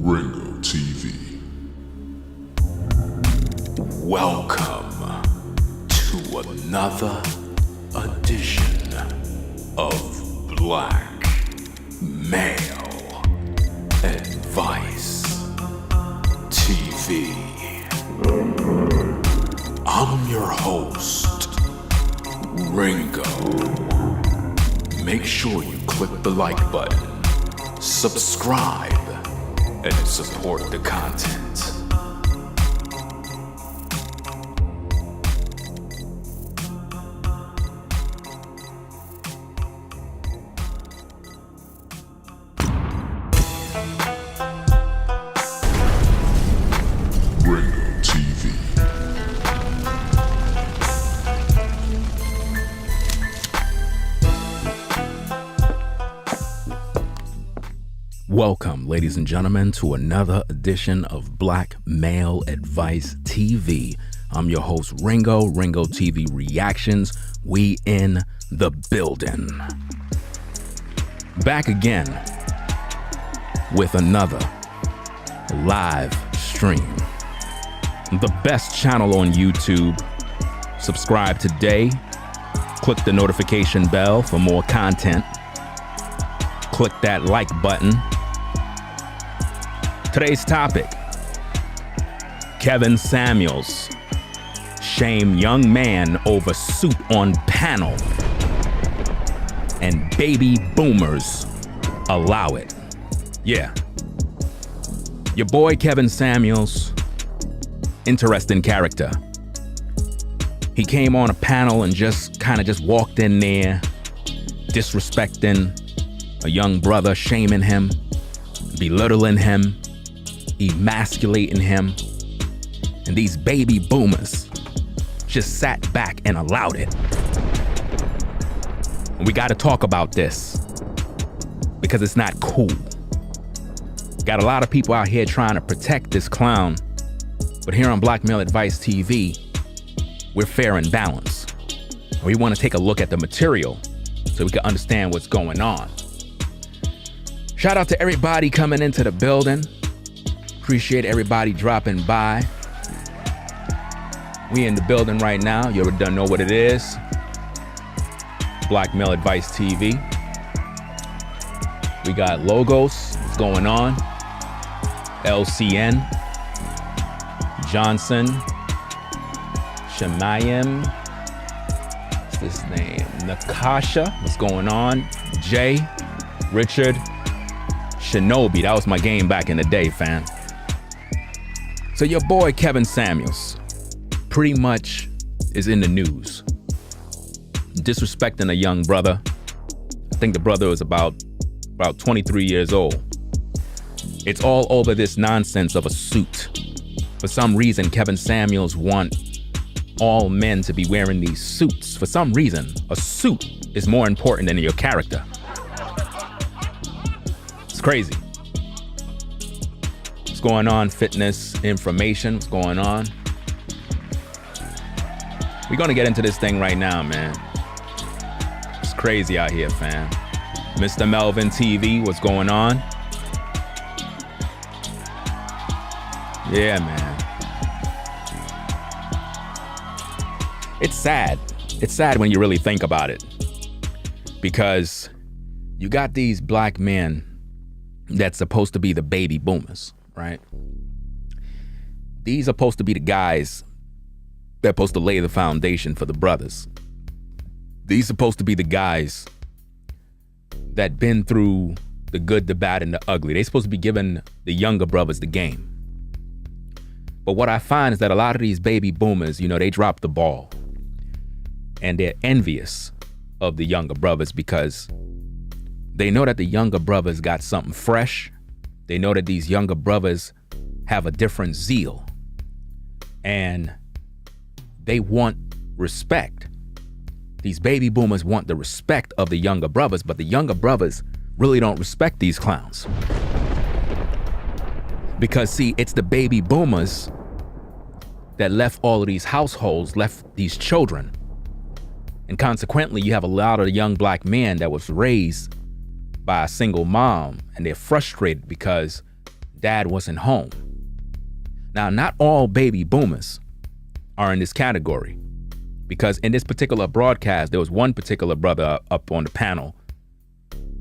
Ringo TV. Welcome to another edition of Black Male Advice TV. I'm your host, Ringo. Make sure you click the like button, subscribe, and support the content. Ringo TV. Welcome, ladies and gentlemen, to another edition of Black Male Advice TV. I'm your host, Ringo TV Reactions. We in the building. Back again with another live stream. The best channel on YouTube. Subscribe today. Click the notification bell for more content. Click that like button. Today's topic, Kevin Samuels, shame young man over suit on panel, and baby boomers allow it. Yeah. Your boy Kevin Samuels, interesting character. He came on a panel and just walked in there, disrespecting a young brother, shaming him, belittling him, emasculating him, and these baby boomers just sat back and allowed it. And we got to talk about this because it's not cool. Got a lot of people out here trying to protect this clown, but here on Black Male Advice TV, we're fair and balanced. We want to take a look at the material so we can understand what's going on. Shout out to everybody coming into the building. Appreciate everybody dropping by. We in the building right now. You already done know what it is. Black Male Advice TV. We got Logos. What's going on? LCN. Johnson. Shemayim. What's this name? Nakasha. What's going on? Jay. Richard. Shinobi. That was my game back in the day, fam. So your boy Kevin Samuels pretty much is in the news. Disrespecting a young brother. I think the brother was about 23 years old. It's all over this nonsense of a suit. For some reason, Kevin Samuels want all men to be wearing these suits. For some reason, a suit is more important than your character. It's crazy. What's going on? Fitness information. What's going on? We're gonna get into this thing right now, man. It's crazy out here, fam. Mr. Melvin TV, what's going on? Yeah, man. It's sad. It's sad when you really think about it. Because you got these black men that's supposed to be the baby boomers, right? These are supposed to be the guys that are supposed to lay the foundation for the brothers. These are supposed to be the guys that been through the good, the bad, and the ugly. They're supposed to be giving the younger brothers the game. But what I find is that a lot of these baby boomers, they drop the ball. And they're envious of the younger brothers because they know that the younger brothers got something fresh. They know that these younger brothers have a different zeal. And they want respect. These baby boomers want the respect of the younger brothers, but the younger brothers really don't respect these clowns. Because see, it's the baby boomers that left all of these households, left these children. And consequently, you have a lot of young black men that was raised by a single mom, and they're frustrated because dad wasn't home. Now, not all baby boomers are in this category, because in this particular broadcast, there was one particular brother up on the panel.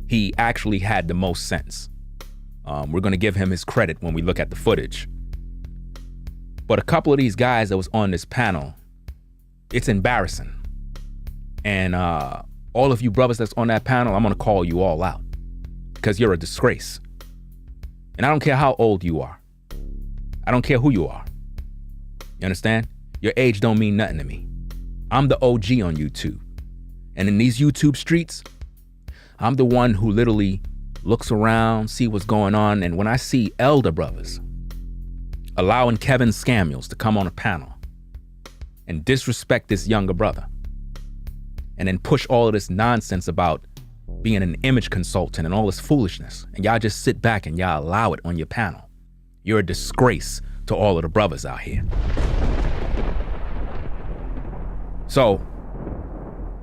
He actually had the most sense. We're going to give him his credit when we look at the footage. But a couple of these guys that was on this panel, it's embarrassing. And all of you brothers that's on that panel, I'm going to call you all out because you're a disgrace. And I don't care how old you are. I don't care who you are. You understand? Your age don't mean nothing to me. I'm the OG on YouTube. And in these YouTube streets, I'm the one who literally looks around, see what's going on. And when I see elder brothers allowing Kevin Samuels to come on a panel and disrespect this younger brother, and then push all of this nonsense about being an image consultant and all this foolishness, and y'all just sit back and y'all allow it on your panel, you're a disgrace to all of the brothers out here. So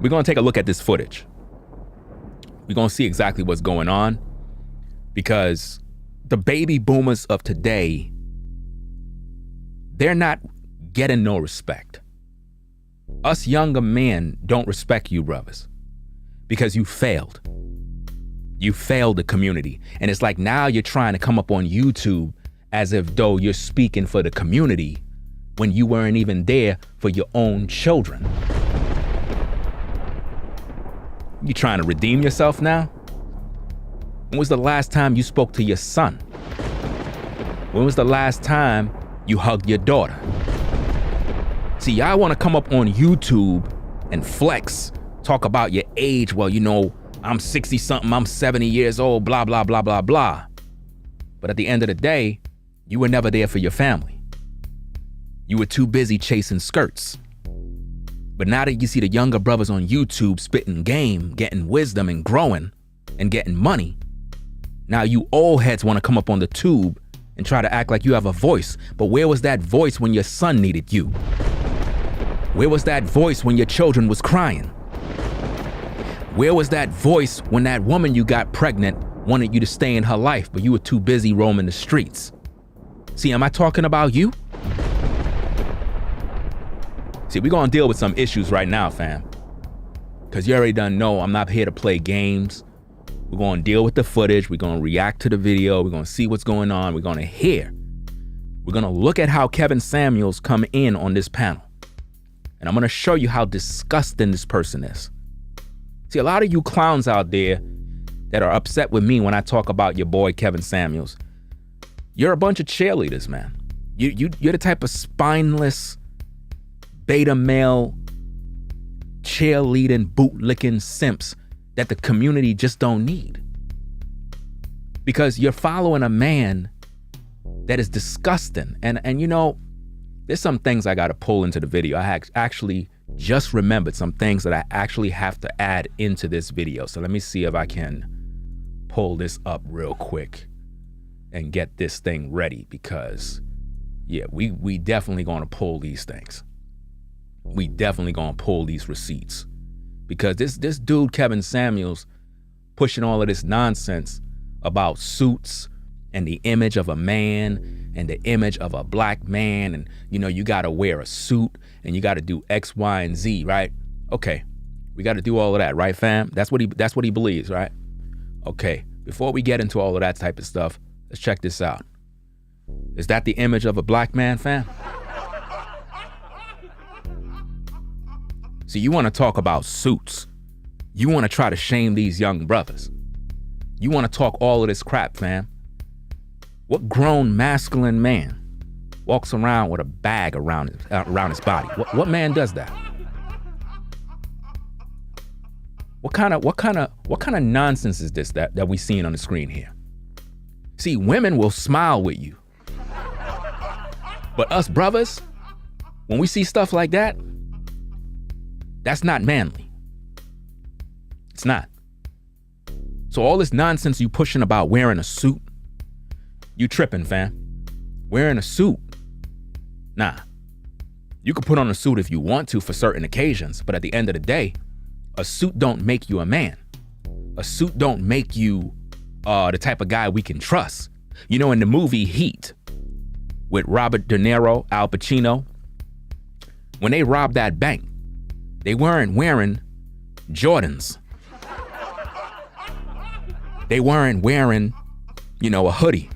we're going to take a look at this footage. We're going to see exactly what's going on, because the baby boomers of today, they're not getting no respect. Us younger men don't respect you brothers because you failed. You failed the community. And it's like now you're trying to come up on YouTube as if though you're speaking for the community when you weren't even there for your own children. You trying to redeem yourself now? When was the last time you spoke to your son? When was the last time you hugged your daughter? See, y'all want to come up on YouTube and flex, talk about your age. Well, you know, I'm 60 something, I'm 70 years old, blah, blah, blah, blah, blah. But at the end of the day, you were never there for your family. You were too busy chasing skirts. But now that you see the younger brothers on YouTube spitting game, getting wisdom and growing and getting money, now you old heads want to come up on the tube and try to act like you have a voice. But where was that voice when your son needed you? Where was that voice when your children was crying? Where was that voice when that woman you got pregnant wanted you to stay in her life, but you were too busy roaming the streets? See, am I talking about you? See, we're gonna deal with some issues right now, fam. Cause you already done know I'm not here to play games. We're gonna deal with the footage. We're gonna react to the video. We're gonna see what's going on. We're gonna hear. We're gonna look at how Kevin Samuels come in on this panel. And I'm gonna show you how disgusting this person is. See, a lot of you clowns out there that are upset with me when I talk about your boy Kevin Samuels, you're a bunch of cheerleaders, man. You're the type of spineless, beta male, cheerleading, bootlicking simps that the community just don't need. Because you're following a man that is disgusting. And you know, there's some things I got to pull into the video. I actually just remembered some things that I actually have to add into this video. So let me see if I can pull this up real quick and get this thing ready, because yeah, we definitely gonna pull these things. We definitely gonna pull these receipts, because this dude Kevin Samuels pushing all of this nonsense about suits and the image of a man and the image of a black man, and you know, you gotta wear a suit and you gotta do X, Y, and Z, right? Okay, we gotta do all of that, right, fam? That's what he believes, right? Okay, before we get into all of that type of stuff, let's check this out. Is that the image of a black man, fam? See, you wanna talk about suits. You wanna try to shame these young brothers. You wanna talk all of this crap, fam. What grown masculine man walks around with a bag around his body? What man does that? What kind of nonsense is this that we seeing on the screen here? See, women will smile with you, but us brothers, when we see stuff like that, that's not manly. It's not. So all this nonsense you pushing about wearing a suit, you tripping, fam. Wearing a suit, nah. You can put on a suit if you want to for certain occasions, but at the end of the day, a suit don't make you a man. A suit don't make you the type of guy we can trust. You know, in the movie Heat with Robert De Niro, Al Pacino, when they robbed that bank, they weren't wearing Jordans. They weren't wearing, a hoodie.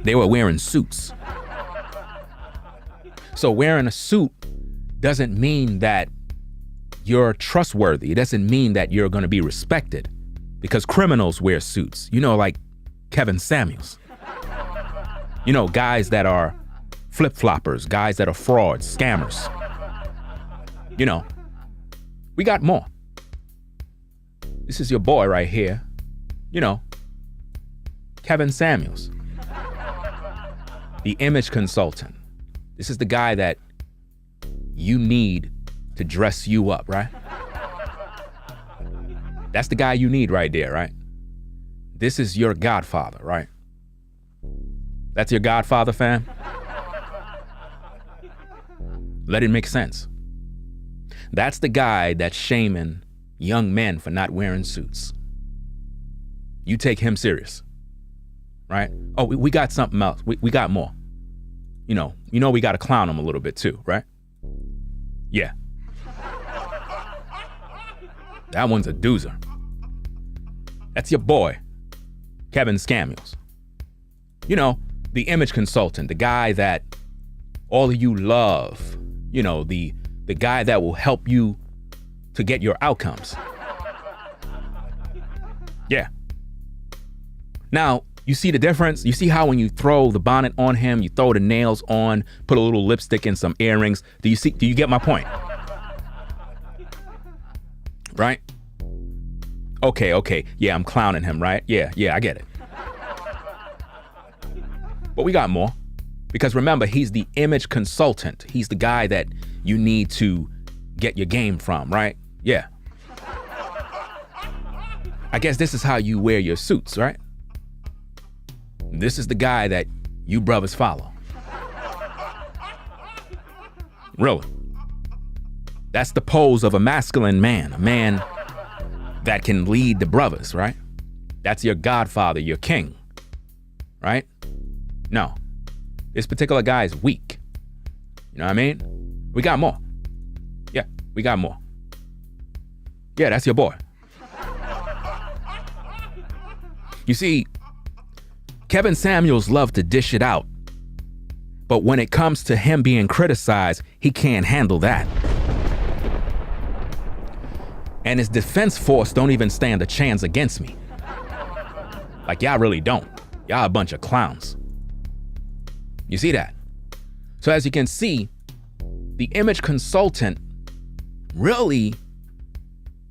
They were wearing suits. So wearing a suit doesn't mean that you're trustworthy. It doesn't mean that you're going to be respected, because criminals wear suits, like Kevin Samuels. Guys that are flip-floppers, guys that are frauds, scammers. We got more. This is your boy right here, Kevin Samuels, the image consultant. This is the guy that you need to dress you up, right? That's the guy you need right there, right? This is your godfather, right? That's your godfather, fam? Let it make sense. That's the guy that's shaming young men for not wearing suits. You take him serious, right? Oh, we got something else. We got more. We got to clown him a little bit too, right? Yeah. That one's a doozer. That's your boy, Kevin Samuels. The image consultant, the guy that all of you love, the guy that will help you to get your outcomes. Yeah. Now, you see the difference? You see how when you throw the bonnet on him, you throw the nails on, put a little lipstick and some earrings. Do you get my point? Right? Okay. Yeah, I'm clowning him, right? Yeah, I get it. But we got more. Because remember, he's the image consultant. He's the guy that you need to get your game from, right? Yeah. I guess this is how you wear your suits, right? This is the guy that you brothers follow. Really. That's the pose of a masculine man, a man that can lead the brothers, right? That's your godfather, your king, right? No, this particular guy is weak. You know what I mean? We got more. Yeah, we got more. Yeah, that's your boy. You see, Kevin Samuels loved to dish it out, but when it comes to him being criticized, he can't handle that. And his defense force don't even stand a chance against me. Like, y'all really don't. Y'all a bunch of clowns. You see that? So as you can see, the image consultant really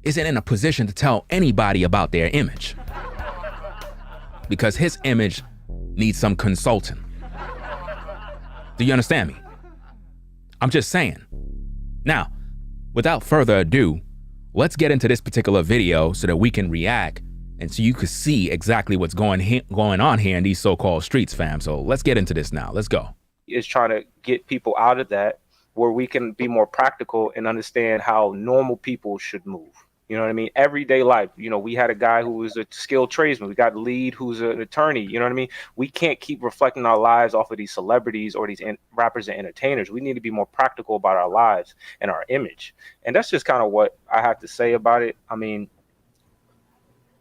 isn't in a position to tell anybody about their image, because his image needs some consulting. Do you understand me? I'm just saying. Now, without further ado, let's get into this particular video so that we can react and so you can see exactly what's going on here in these so-called streets, fam. So let's get into this now. Let's go. Is trying to get people out of that, where we can be more practical and understand how normal people should move. You know what I mean? Everyday life. We had a guy who was a skilled tradesman. We got a lead who's an attorney. You know what I mean? We can't keep reflecting our lives off of these celebrities or these rappers and entertainers. We need to be more practical about our lives and our image. And that's just kind of what I have to say about it. I mean,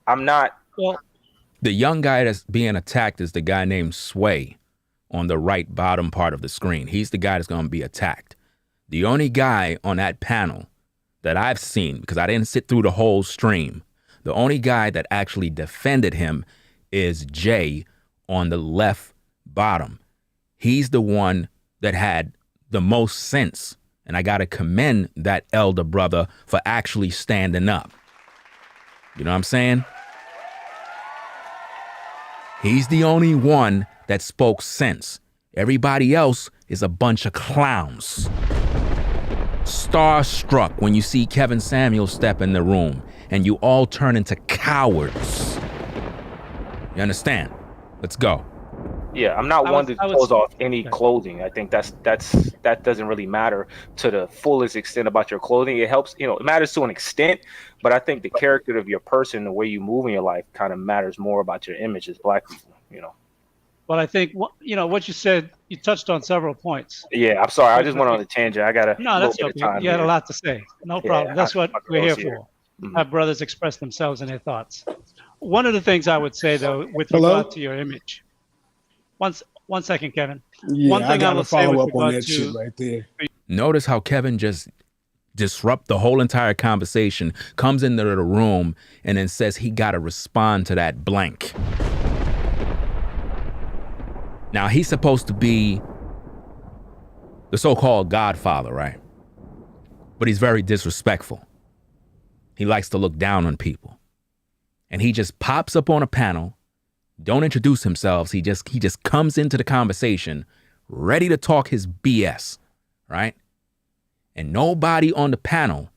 I'm not. Well, the young guy that's being attacked is the guy named Sway on the right bottom part of the screen. He's the guy that's going to be attacked. The only guy on that panel that I've seen, because I didn't sit through the whole stream, the only guy that actually defended him is Jay on the left bottom. He's the one that had the most sense. And I got to commend that elder brother for actually standing up. You know what I'm saying? He's the only one that spoke sense. Everybody else is a bunch of clowns. Starstruck when you see Kevin Samuels step in the room, and you all turn into cowards. You understand? Let's go. Yeah, I'm not I one was, to I close was, off any okay. clothing. I think that doesn't really matter to the fullest extent about your clothing. It helps, it matters to an extent, but I think the character of your person, the way you move in your life, kind of matters more about your image as Black people. But I think, what you said, you touched on several points. Yeah, I'm sorry. I With, just with went on the, a tangent. I got a no, little that's bit of okay. time You had a here. lot to say. No Yeah, problem. That's what my we're girl's here here. for. Mhm. Have brothers express themselves and their thoughts. One of the things I would say, though, with regard Hello? to your image, one second, Kevin. One Yeah, I thing I got to will say with follow up on regard that shit to, right there. Notice how Kevin just disrupt the whole entire conversation, comes into the room, and then says he got to respond to that blank. Now, he's supposed to be the so-called godfather, right? But he's very disrespectful. He likes to look down on people. And he just pops up on a panel, don't introduce himself. He just comes into the conversation ready to talk his BS, right? And nobody on the panel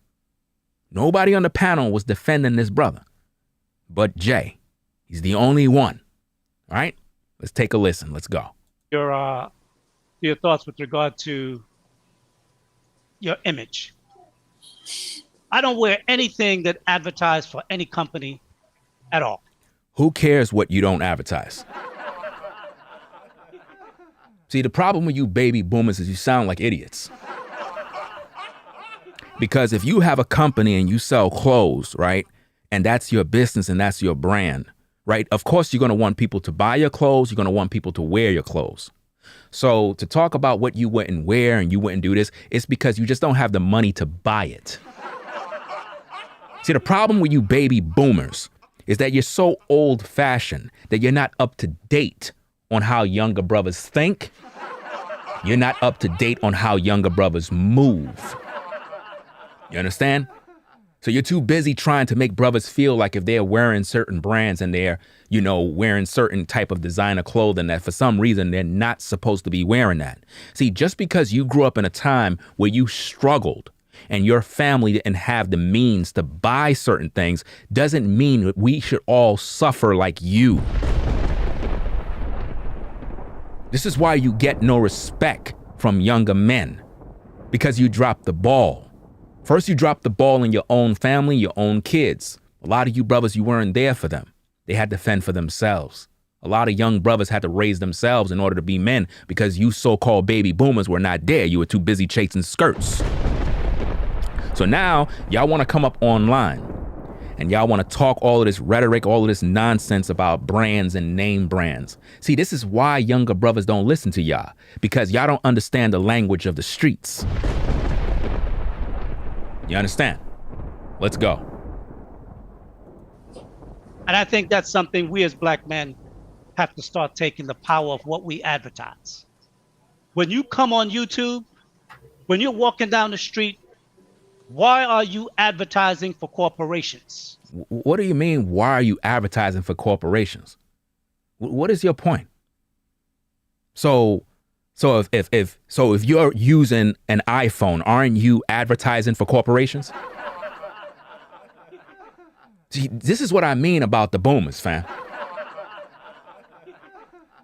was defending this brother. But Jay, he's the only one, right? Let's take a listen. Let's go. your thoughts with regard to your image. I don't wear anything that advertised for any company at all. Who cares what you don't advertise? See, the problem with you baby boomers is you sound like idiots. Because if you have a company and you sell clothes, right, and that's your business and that's your brand, right, of course you're going to want people to buy your clothes. You're going to want people to wear your clothes. So to talk about what you wouldn't wear and you wouldn't do this, it's because you just don't have the money to buy it. See, the problem with you baby boomers is that you're so old-fashioned that you're not up to date on how younger brothers think. You're not up to date on how younger brothers move. You understand? So you're too busy trying to make brothers feel like if they're wearing certain brands and they're, wearing certain type of designer clothing that for some reason they're not supposed to be wearing that. See, just because you grew up in a time where you struggled and your family didn't have the means to buy certain things doesn't mean that we should all suffer like you. This is why you get no respect from younger men, because you dropped the ball. First, you dropped the ball in your own family, your own kids. A lot of you brothers, you weren't there for them. They had to fend for themselves. A lot of young brothers had to raise themselves in order to be men because you so-called baby boomers were not there. You were too busy chasing skirts. So now y'all want to come up online and y'all want to talk all of this rhetoric, all of this nonsense about brands and name brands. See, this is why younger brothers don't listen to y'all, because y'all don't understand the language of the streets. You understand? Let's go. And I think that's something we as black men have to start taking the power of what we advertise. When you come on YouTube, when you're walking down the street, why are you advertising for corporations? What do you mean? Why are you advertising for corporations? What is your point? So if you're using an iPhone, aren't you advertising for corporations? See, this is what I mean about the boomers, fam.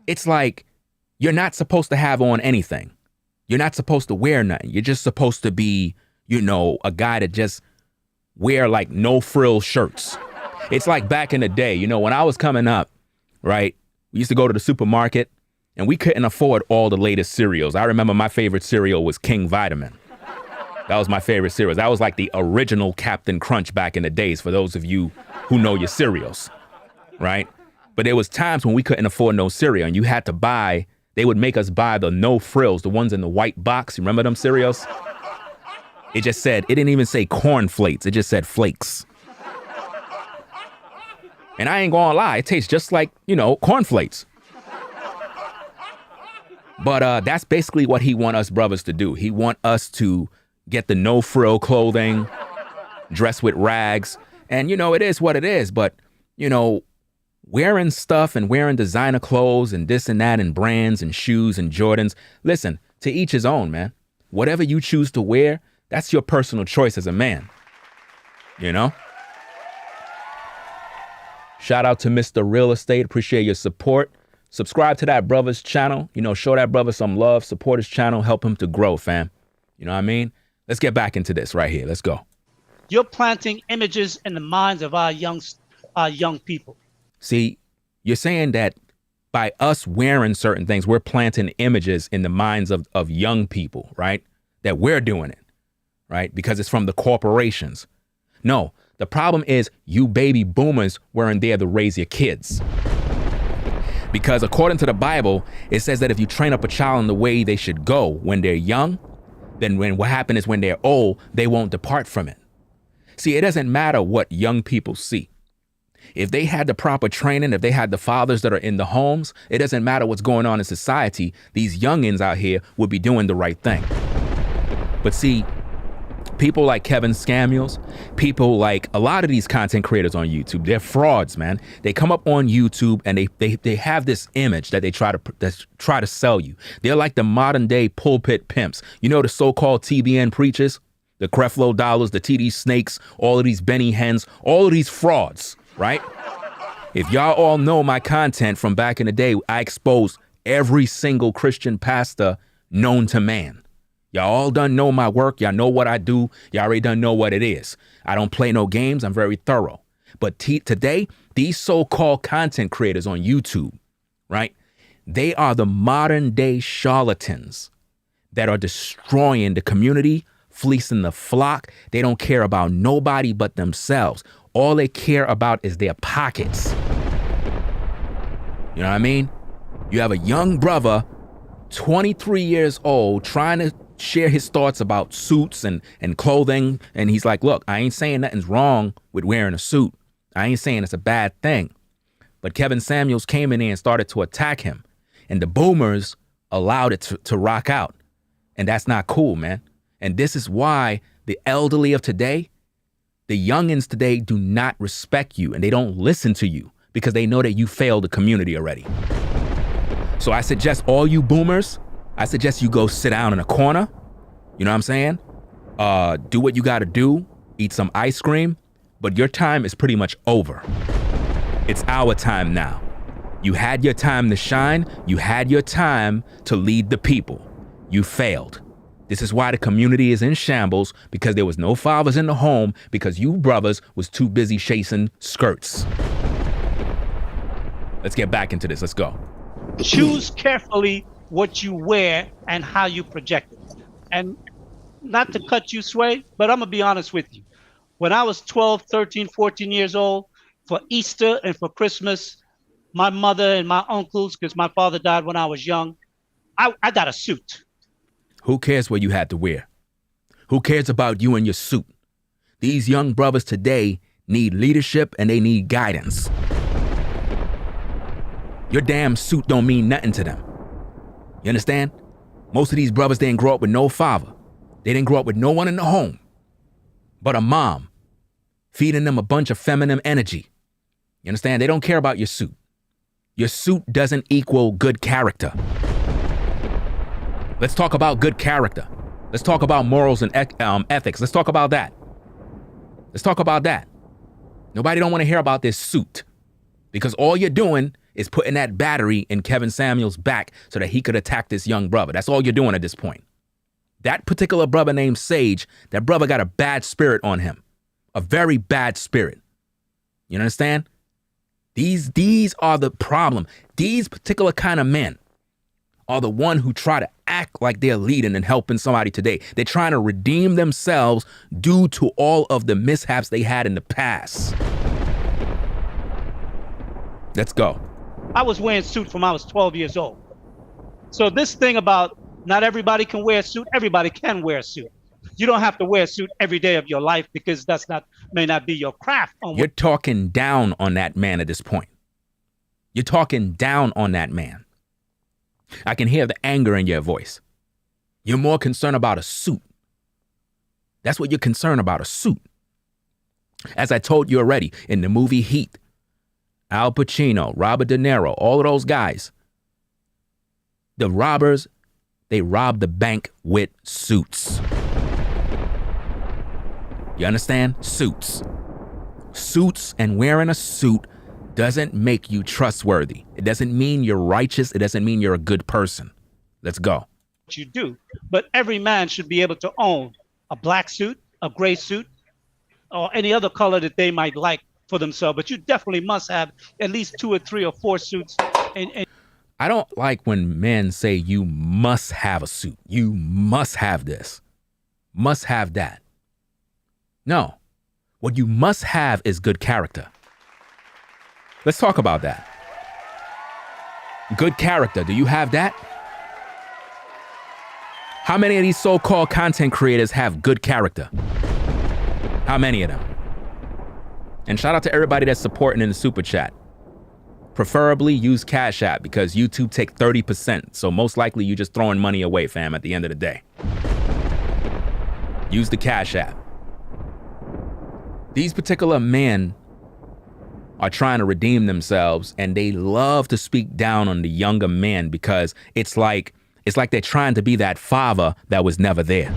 It's like you're not supposed to have on anything. You're not supposed to wear nothing. You're just supposed to be, a guy that just wear like no frill shirts. It's like back in the day, when I was coming up, right? We used to go to the supermarket and we couldn't afford all the latest cereals. I remember my favorite cereal was King Vitamin. That was my favorite cereal. That was like the original Captain Crunch back in the days, for those of you who know your cereals, right? But there was times when we couldn't afford no cereal and you had to buy, they would make us buy the no frills, the ones in the white box. You remember them cereals? It didn't even say corn flakes. It just said flakes. And I ain't gonna lie, it tastes just like, corn flakes. But that's basically what he want us brothers to do. He want us to get the no frill clothing, dress with rags. And, it is what it is. But, wearing stuff and wearing designer clothes and this and that and brands and shoes and Jordans. Listen, to each his own, man. Whatever you choose to wear, that's your personal choice as a man. Shout out to Mr. Real Estate. Appreciate your support. subscribe to that brother's channel. You know, show that brother some love, support his channel, help him to grow, fam. You know what I mean? Let's get back into this right here. Let's go. You're planting images in the minds of our young people. See, you're saying that by us wearing certain things, we're planting images in the minds of young people, right? That we're doing it, right? Because it's from the corporations. No, the problem is you baby boomers weren't there to raise your kids. Because according to the Bible, it says that if you train up a child in the way they should go when they're young, then what happens is when they're old, they won't depart from it. See, it doesn't matter what young people see. If they had the proper training, if they had the fathers that are in the homes, it doesn't matter what's going on in society. These youngins out here would be doing the right thing. But see, people like Kevin Samuels, people like a lot of these content creators on YouTube, they're frauds, man. They come up on YouTube and they have this image that they try to sell you. They're like the modern day pulpit pimps. You know, the so-called TBN preachers, the Creflo Dollars, the TD Snakes, all of these Benny Hens, all of these frauds, right? If y'all all know my content from back in the day, I exposed every single Christian pastor known to man. Y'all all done know my work. Y'all know what I do. Y'all already done know what it is. I don't play no games. I'm very thorough. But today, these so-called content creators on YouTube, right? They are the modern day charlatans that are destroying the community, fleecing the flock. They don't care about nobody but themselves. All they care about is their pockets. You know what I mean? You have a young brother, 23 years old, trying to share his thoughts about suits and clothing. And he's like, look, I ain't saying nothing's wrong with wearing a suit. I ain't saying it's a bad thing. But Kevin Samuels came in there and started to attack him. And the boomers allowed it to rock out. And that's not cool, man. And this is why the elderly of today, the youngins today do not respect you and they don't listen to you because they know that you failed the community already. So I suggest all you boomers, I suggest you go sit down in a corner. You know what I'm saying? Do what you got to do, eat some ice cream, but your time is pretty much over. It's our time now. You had your time to shine. You had your time to lead the people. You failed. This is why the community is in shambles, because there was no fathers in the home, because you brothers was too busy chasing skirts. Let's get back into this. Let's go. Choose carefully what you wear and how you project it. And not to cut you, Sway, but I'm going to be honest with you. When I was 12, 13, 14 years old, for Easter and for Christmas, my mother and my uncles, because my father died when I was young, I got a suit. Who cares what you had to wear? Who cares about you and your suit? These young brothers today need leadership and they need guidance. Your damn suit don't mean nothing to them. You understand? Most of these brothers didn't grow up with no father. They didn't grow up with no one in the home but a mom feeding them a bunch of feminine energy. You understand? They don't care about your suit. Your suit doesn't equal good character. Let's talk about good character. Let's talk about morals and ethics. Let's talk about that. Let's talk about that. Nobody don't want to hear about this suit because all you're doing is putting that battery in Kevin Samuels' back so that he could attack this young brother. That's all you're doing at this point. That particular brother named Sage, that brother got a bad spirit on him. A very bad spirit. You understand? These are the problem. These particular kind of men are the one who try to act like they're leading and helping somebody today. They're trying to redeem themselves due to all of the mishaps they had in the past. Let's go. I was wearing suits from I was 12 years old. So this thing about not everybody can wear a suit, everybody can wear a suit. You don't have to wear a suit every day of your life because may not be your craft. You're talking down on that man at this point. You're talking down on that man. I can hear the anger in your voice. You're more concerned about a suit. That's what you're concerned about, a suit. As I told you already, in the movie Heat, Al Pacino, Robert De Niro, all of those guys, the robbers, they robbed the bank with suits. You understand? Suits. Suits and wearing a suit doesn't make you trustworthy. It doesn't mean you're righteous. It doesn't mean you're a good person. Let's go. You do. But every man should be able to own a black suit, a gray suit, or any other color that they might like for themselves. But you definitely must have at least 2 or 3 or 4 suits. And I don't like when men say you must have a suit. You must have this. Must have that. No. What you must have is good character. Let's talk about that. Good character. Do you have that? How many of these so-called content creators have good character? How many of them? And shout out to everybody that's supporting in the super chat. Preferably use Cash App because YouTube take 30%. So most likely you just throwing money away, fam, at the end of the day. Use the Cash App. These particular men are trying to redeem themselves, and they love to speak down on the younger men because it's like they're trying to be that father that was never there.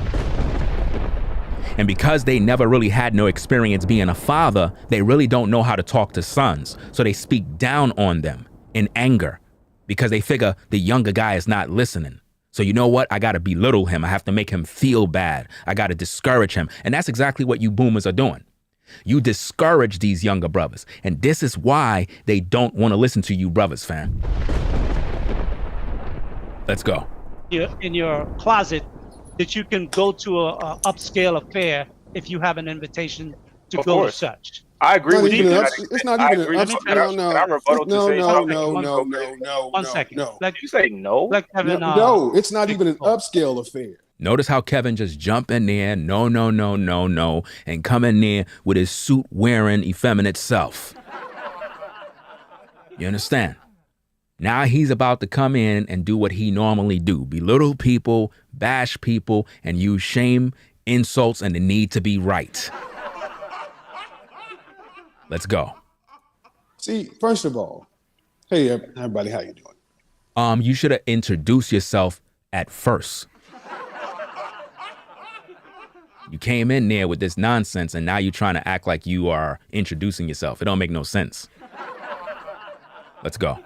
And because they never really had no experience being a father, they really don't know how to talk to sons. So they speak down on them in anger because they figure the younger guy is not listening. So you know what? I got to belittle him. I have to make him feel bad. I got to discourage him. And that's exactly what you boomers are doing. You discourage these younger brothers. And this is why they don't want to listen to you brothers, fam. Let's go. in your closet that you can go to a upscale affair if you have an invitation to Of go course. to such. I agree with you. It's not even an upscale. No. One second. No. Like You say no? like Kevin, No, it's not even an upscale affair. Notice how Kevin just jump in there, no, and come in there with his suit wearing effeminate self. You understand? Now he's about to come in and do what he normally do. Belittle people, bash people, and use shame, insults, and the need to be right. Let's go. See, first of all, hey everybody, how you doing? You should have introduced yourself at first. You came in there with this nonsense, and now you're trying to act like you are introducing yourself. It don't make no sense. Let's go.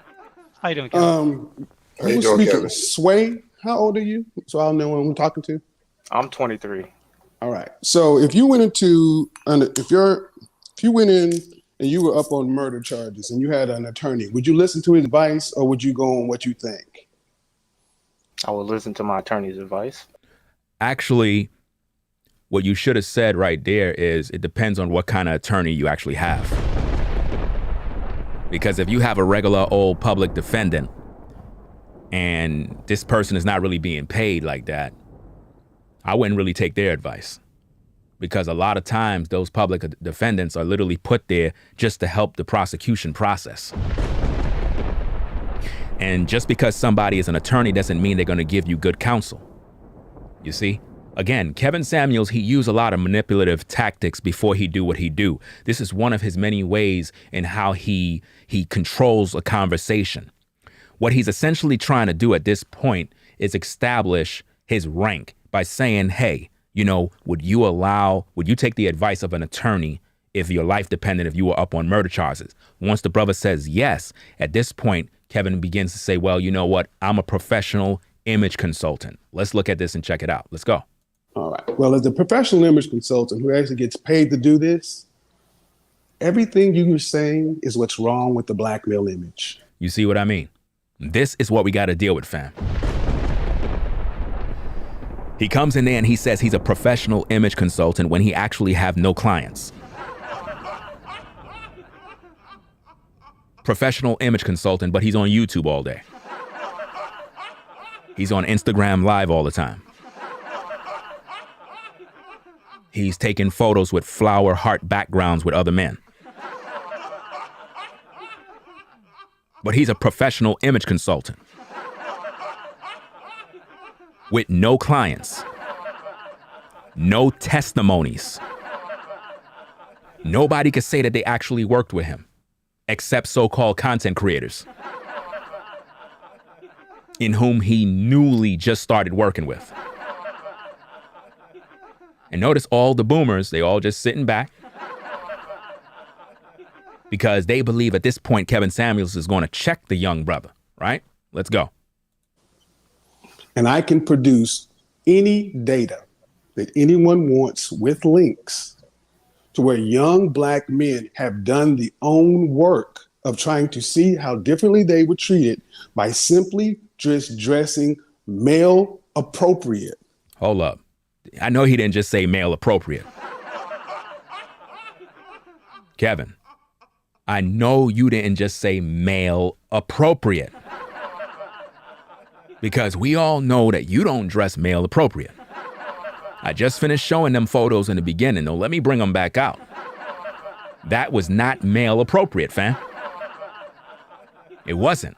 How you doing, Kevin? How you doing, Kevin? Sway, how old are you? So I'll know who I'm talking to. I'm 23. All right. So if you went into, if you went in and you were up on murder charges and you had an attorney, would you listen to his advice or would you go on what you think? I will listen to my attorney's advice. Actually, what you should have said right there is it depends on what kind of attorney you actually have. Because if you have a regular old public defendant and this person is not really being paid like that, I wouldn't really take their advice. Because a lot of times those public defendants are literally put there just to help the prosecution process. And just because somebody is an attorney doesn't mean they're going to give you good counsel. You see? Again, Kevin Samuels, he used a lot of manipulative tactics before he do what he do. This is one of his many ways in how he controls a conversation. What he's essentially trying to do at this point is establish his rank by saying, hey, you know, would you take the advice of an attorney if your life depended, if you were up on murder charges? Once the brother says yes, at this point, Kevin begins to say, well, you know what? I'm a professional image consultant. Let's look at this and check it out. Let's go. All right. Well, as a professional image consultant who actually gets paid to do this, everything you were saying is what's wrong with the black male image. You see what I mean? This is what we got to deal with, fam. He comes in there and he says he's a professional image consultant when he actually have no clients. Professional image consultant, but he's on YouTube all day. He's on Instagram Live all the time. He's taking photos with flower heart backgrounds with other men. But he's a professional image consultant with no clients, no testimonies. Nobody could say that they actually worked with him except so-called content creators in whom he newly just started working with. And notice all the boomers, they all just sitting back because they believe at this point Kevin Samuels is going to check the young brother, right? Let's go. And I can produce any data that anyone wants with links to where young Black men have done the own work of trying to see how differently they were treated by simply just dressing male appropriate. Hold up. I know he didn't just say male appropriate. Kevin, I know you didn't just say male appropriate. Because we all know that you don't dress male appropriate. I just finished showing them photos in the beginning, though. Let me bring them back out. That was not male appropriate, fam. It wasn't.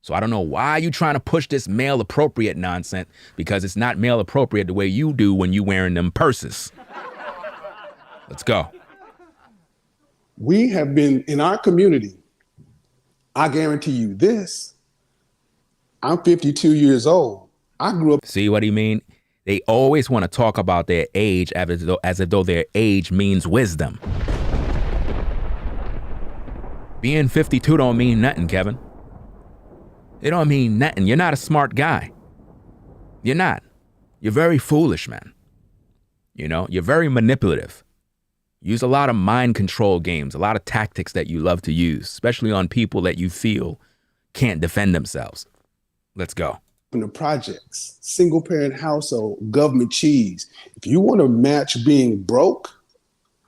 So I don't know why you trying to push this male appropriate nonsense, because it's not male appropriate the way you do when you wearing them purses. Let's go. We have been in our community. I guarantee you this. I'm 52 years old. I grew up. See what he mean? They always want to talk about their age as if though their age means wisdom. Being 52 don't mean nothing, Kevin. It don't mean nothing. You're not a smart guy. You're not. You're very foolish, man. You know, you're very manipulative. Use a lot of mind control games, a lot of tactics that you love to use, especially on people that you feel can't defend themselves. Let's go. In the projects, single parent household, government cheese. If you want to match being broke,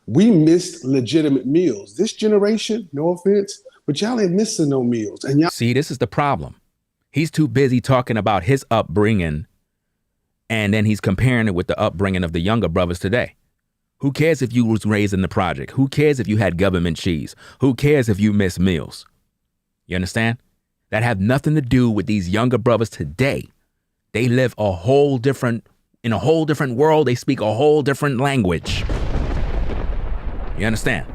we missed legitimate meals. This generation, no offense, but y'all ain't missing no meals. And y'all see, this is the problem. He's too busy talking about his upbringing, and then he's comparing it with the upbringing of the younger brothers today. Who cares if you was raised in the project? Who cares if you had government cheese? Who cares if you missed meals? You understand? That have nothing to do with these younger brothers today. They live in a whole different world. They speak a whole different language. You understand?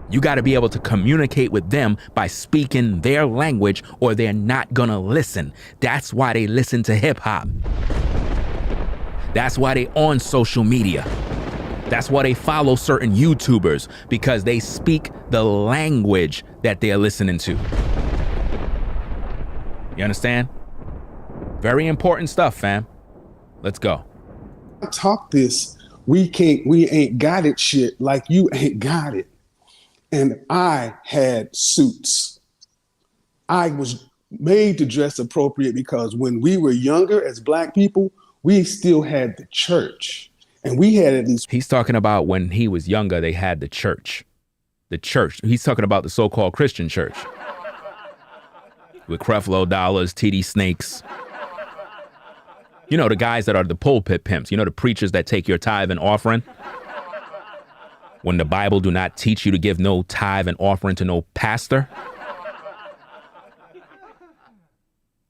You got to be able to communicate with them by speaking their language, or they're not gonna listen. That's why they listen to hip hop. That's why they on social media. That's why they follow certain YouTubers, because they speak the language that they're listening to. You understand? Very important stuff, fam. Let's go. talk this, we ain't got it shit like you ain't got it. And I had suits. I was made to dress appropriate because when we were younger as Black people, we still had the church. And we had at least. He's talking about when he was younger, they had the church. The church. He's talking about the so-called Christian church. With Creflo Dollars, TD Snakes. You know, the guys that are the pulpit pimps. You know, the preachers that take your tithe and offering. When the Bible do not teach you to give no tithe and offering to no pastor.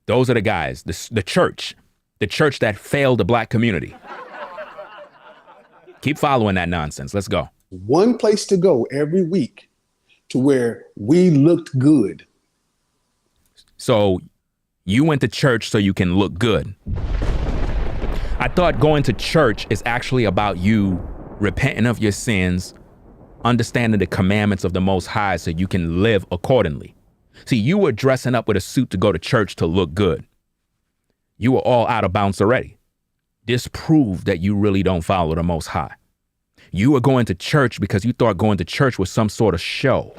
Those are the guys, the church that failed the Black community. Keep following that nonsense. Let's go. One place to go every week to where we looked good. So you went to church so you can look good. I thought going to church is actually about you repenting of your sins, understanding the commandments of the Most High so you can live accordingly. See, you were dressing up with a suit to go to church to look good. You were all out of bounds already. This proved that you really don't follow the Most High. You were going to church because you thought going to church was some sort of show.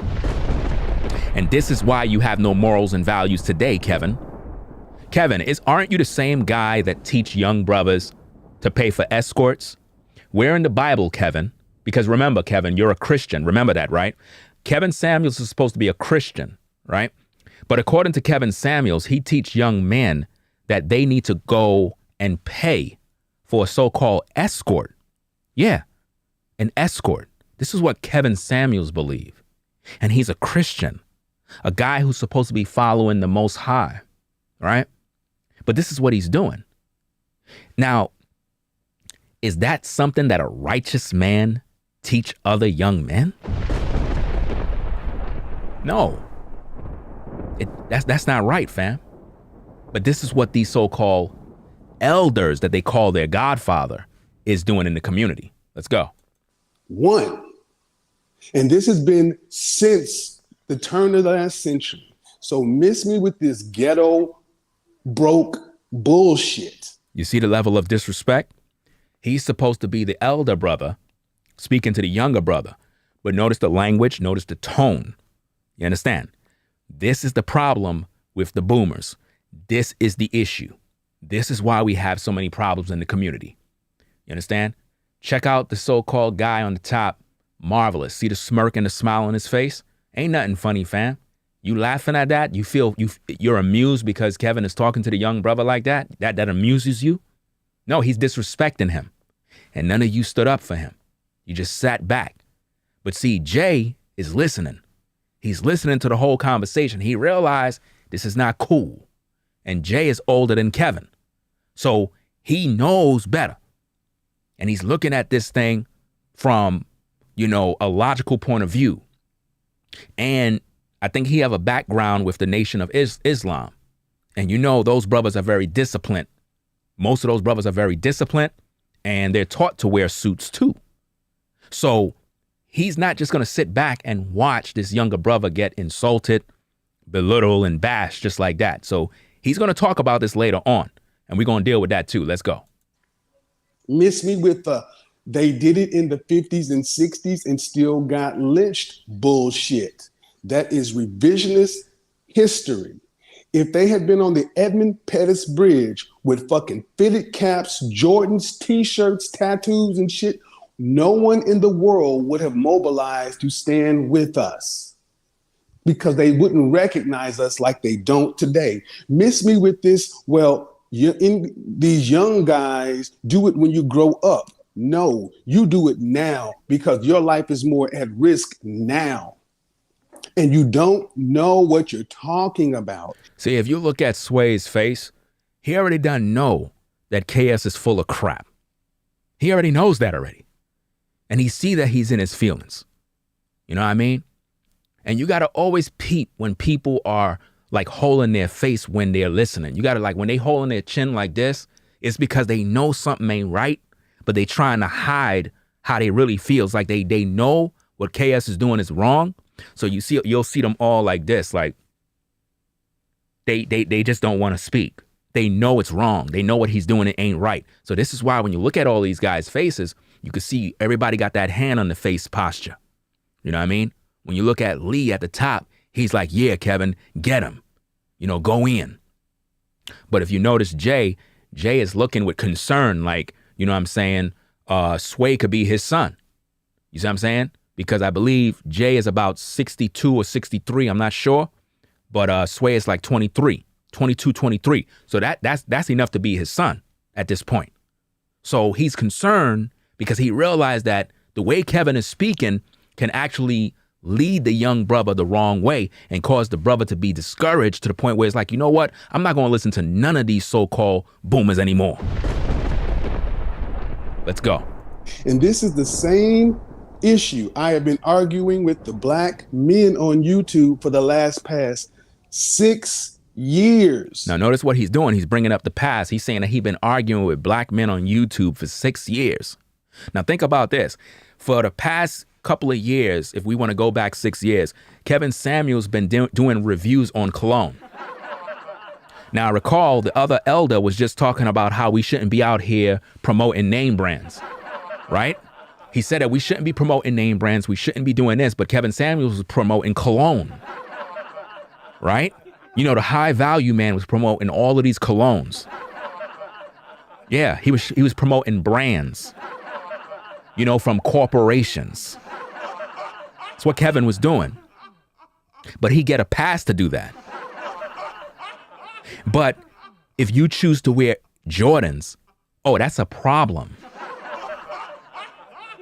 And this is why you have no morals and values today, Kevin. Kevin, aren't you the same guy that teach young brothers to pay for escorts? Where in the Bible, Kevin? Because remember, Kevin, you're a Christian. Remember that, right? Kevin Samuels is supposed to be a Christian, right? But according to Kevin Samuels, he teach young men that they need to go and pay for a so-called escort. Yeah, an escort. This is what Kevin Samuels believes. And he's a Christian, a guy who's supposed to be following the Most High, right? But this is what he's doing. Now, is that something that a righteous man teach other young men? No. That's not right, fam. But this is what these so-called elders that they call their godfather is doing in the community. Let's go. One, And this has been since the turn of the last century. So miss me with this ghetto, broke bullshit. You see the level of disrespect? He's supposed to be the elder brother speaking to the younger brother. But notice the language, notice the tone. You understand? This is the problem with the boomers. This is the issue. This is why we have so many problems in the community. You understand? Check out the so-called guy on the top. Marvelous. See the smirk and the smile on his face? Ain't nothing funny, fam. You laughing at that? You feel you're amused because Kevin is talking to the young brother like that? That amuses you? No, he's disrespecting him. And none of you stood up for him. You just sat back. But see, Jay is listening. He's listening to the whole conversation. He realized this is not cool. And Jay is older than Kevin. So he knows better. And he's looking at this thing from, a logical point of view. And I think he have a background with the Nation of Islam. And those brothers are very disciplined. Most of those brothers are very disciplined, and they're taught to wear suits too. So he's not just going to sit back and watch this younger brother get insulted, belittled, and bashed just like that. So he's going to talk about this later on, and we're going to deal with that too. Let's go. Miss me with they did it in the 50s and 60s and still got lynched bullshit. That is revisionist history. If they had been on the Edmund Pettus Bridge with fucking fitted caps, Jordans, t-shirts, tattoos and shit, no one in the world would have mobilized to stand with us because they wouldn't recognize us like they don't today. Miss me with this, these young guys do it when you grow up. No, you do it now because your life is more at risk now. And you don't know what you're talking about. See, if you look at Sway's face, he already done know that KS is full of crap. He already knows that already. And he see that he's in his feelings. You know what I mean? And you got to always peep when people are like holding their face when they're listening. You got to when they holding their chin like this, it's because they know something ain't right, but they trying to hide how they really feels. Like they know what KS is doing is wrong. So you'll see them all like this, like they just don't want to speak. They know it's wrong. They know what he's doing, it ain't right. So this is why when you look at all these guys' faces, you can see everybody got that hand on the face posture. You know what I mean? When you look at Lee at the top, he's like, yeah, Kevin, get him. Go in. But if you notice Jay is looking with concern, like, you know what I'm saying? Sway could be his son. You see what I'm saying? Because I believe Jay is about 62 or 63. I'm not sure. But Sway is like 22, 23. So that's enough to be his son at this point. So he's concerned because he realized that the way Kevin is speaking can actually lead the young brother the wrong way and cause the brother to be discouraged to the point where it's like, you know what? I'm not going to listen to none of these so-called boomers anymore. Let's go. And this is the same issue I have been arguing with the black men on YouTube for the past 6 years. Now, notice what he's doing. He's bringing up the past. He's saying that he's been arguing with black men on YouTube for 6 years. Now, think about this. For the past couple of years, if we want to go back 6 years, Kevin Samuel's been doing reviews on cologne. Now, recall the other elder was just talking about how we shouldn't be out here promoting name brands, right? He said that we shouldn't be promoting name brands. We shouldn't be doing this. But Kevin Samuels was promoting cologne, right? The high value man was promoting all of these colognes. Yeah, he was promoting brands, from corporations. That's what Kevin was doing. But he get a pass to do that. But if you choose to wear Jordans, that's a problem.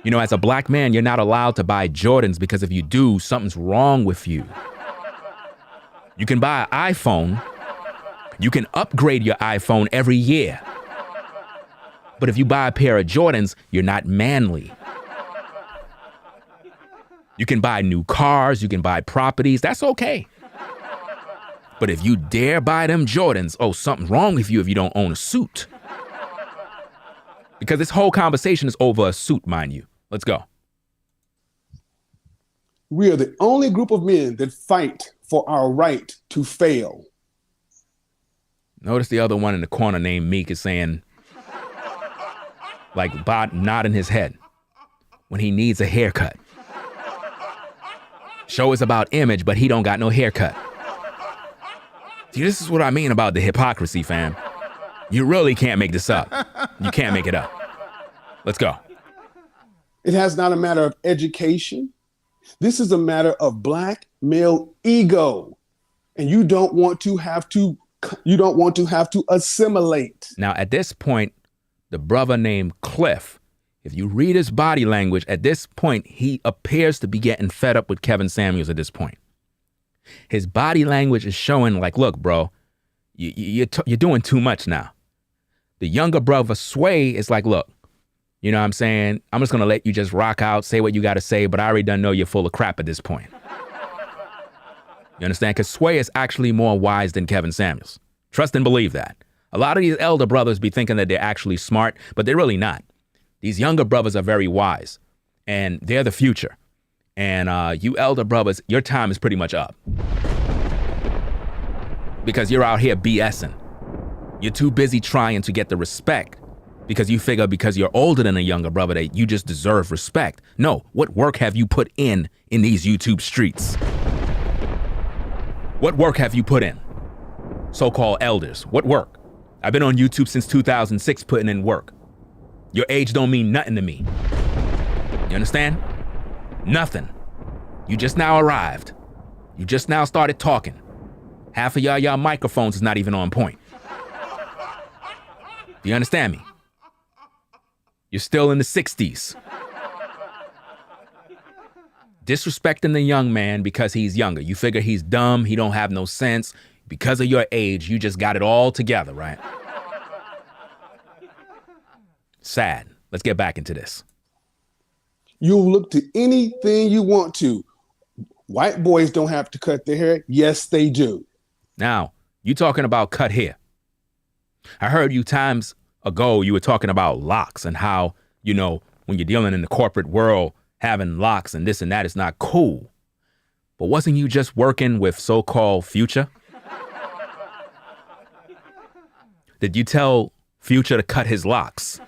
As a black man, you're not allowed to buy Jordans because if you do, something's wrong with you. You can buy an iPhone. You can upgrade your iPhone every year. But if you buy a pair of Jordans, you're not manly. You can buy new cars. You can buy properties. That's okay. But if you dare buy them Jordans, something's wrong with you if you don't own a suit. Because this whole conversation is over a suit, mind you. Let's go. We are the only group of men that fight for our right to fail. Notice the other one in the corner named Meek is saying, like nodding his head when he needs a haircut. Show is about image, but he don't got no haircut. See, this is what I mean about the hypocrisy, fam. You really can't make this up. You can't make it up. Let's go. It has not a matter of education. This is a matter of black male ego. And you don't want to have to assimilate. Now, at this point, the brother named Cliff, if you read his body language, at this point, he appears to be getting fed up with Kevin Samuels at this point. His body language is showing like, look, bro, you're doing too much now. The younger brother, Sway, is like, look, you know what I'm saying? I'm just going to let you just rock out, say what you got to say, but I already done know you're full of crap at this point. You understand? Because Sway is actually more wise than Kevin Samuels. Trust and believe that. A lot of these elder brothers be thinking that they're actually smart, but they're really not. These younger brothers are very wise, and they're the future. And you elder brothers, your time is pretty much up. Because you're out here BSing. You're too busy trying to get the respect because you figure because you're older than a younger brother that you just deserve respect. No, what work have you put in these YouTube streets? What work have you put in? So-called elders, what work? I've been on YouTube since 2006 putting in work. Your age don't mean nothing to me. You understand? Nothing. You just now arrived. You just now started talking. Half of y'all microphones is not even on point. Do you understand me? You're still in the 60s. Disrespecting the young man because he's younger. You figure he's dumb, he don't have no sense. Because of your age, you just got it all together, right? Sad. Let's get back into this. You'll look to anything you want to. White boys don't have to cut their hair. Yes, they do. Now, you talking about cut hair. I heard you times ago, you were talking about locks and how, you know, when you're dealing in the corporate world, having locks and this and that is not cool. But wasn't you just working with so-called Future? Did you tell Future to cut his locks?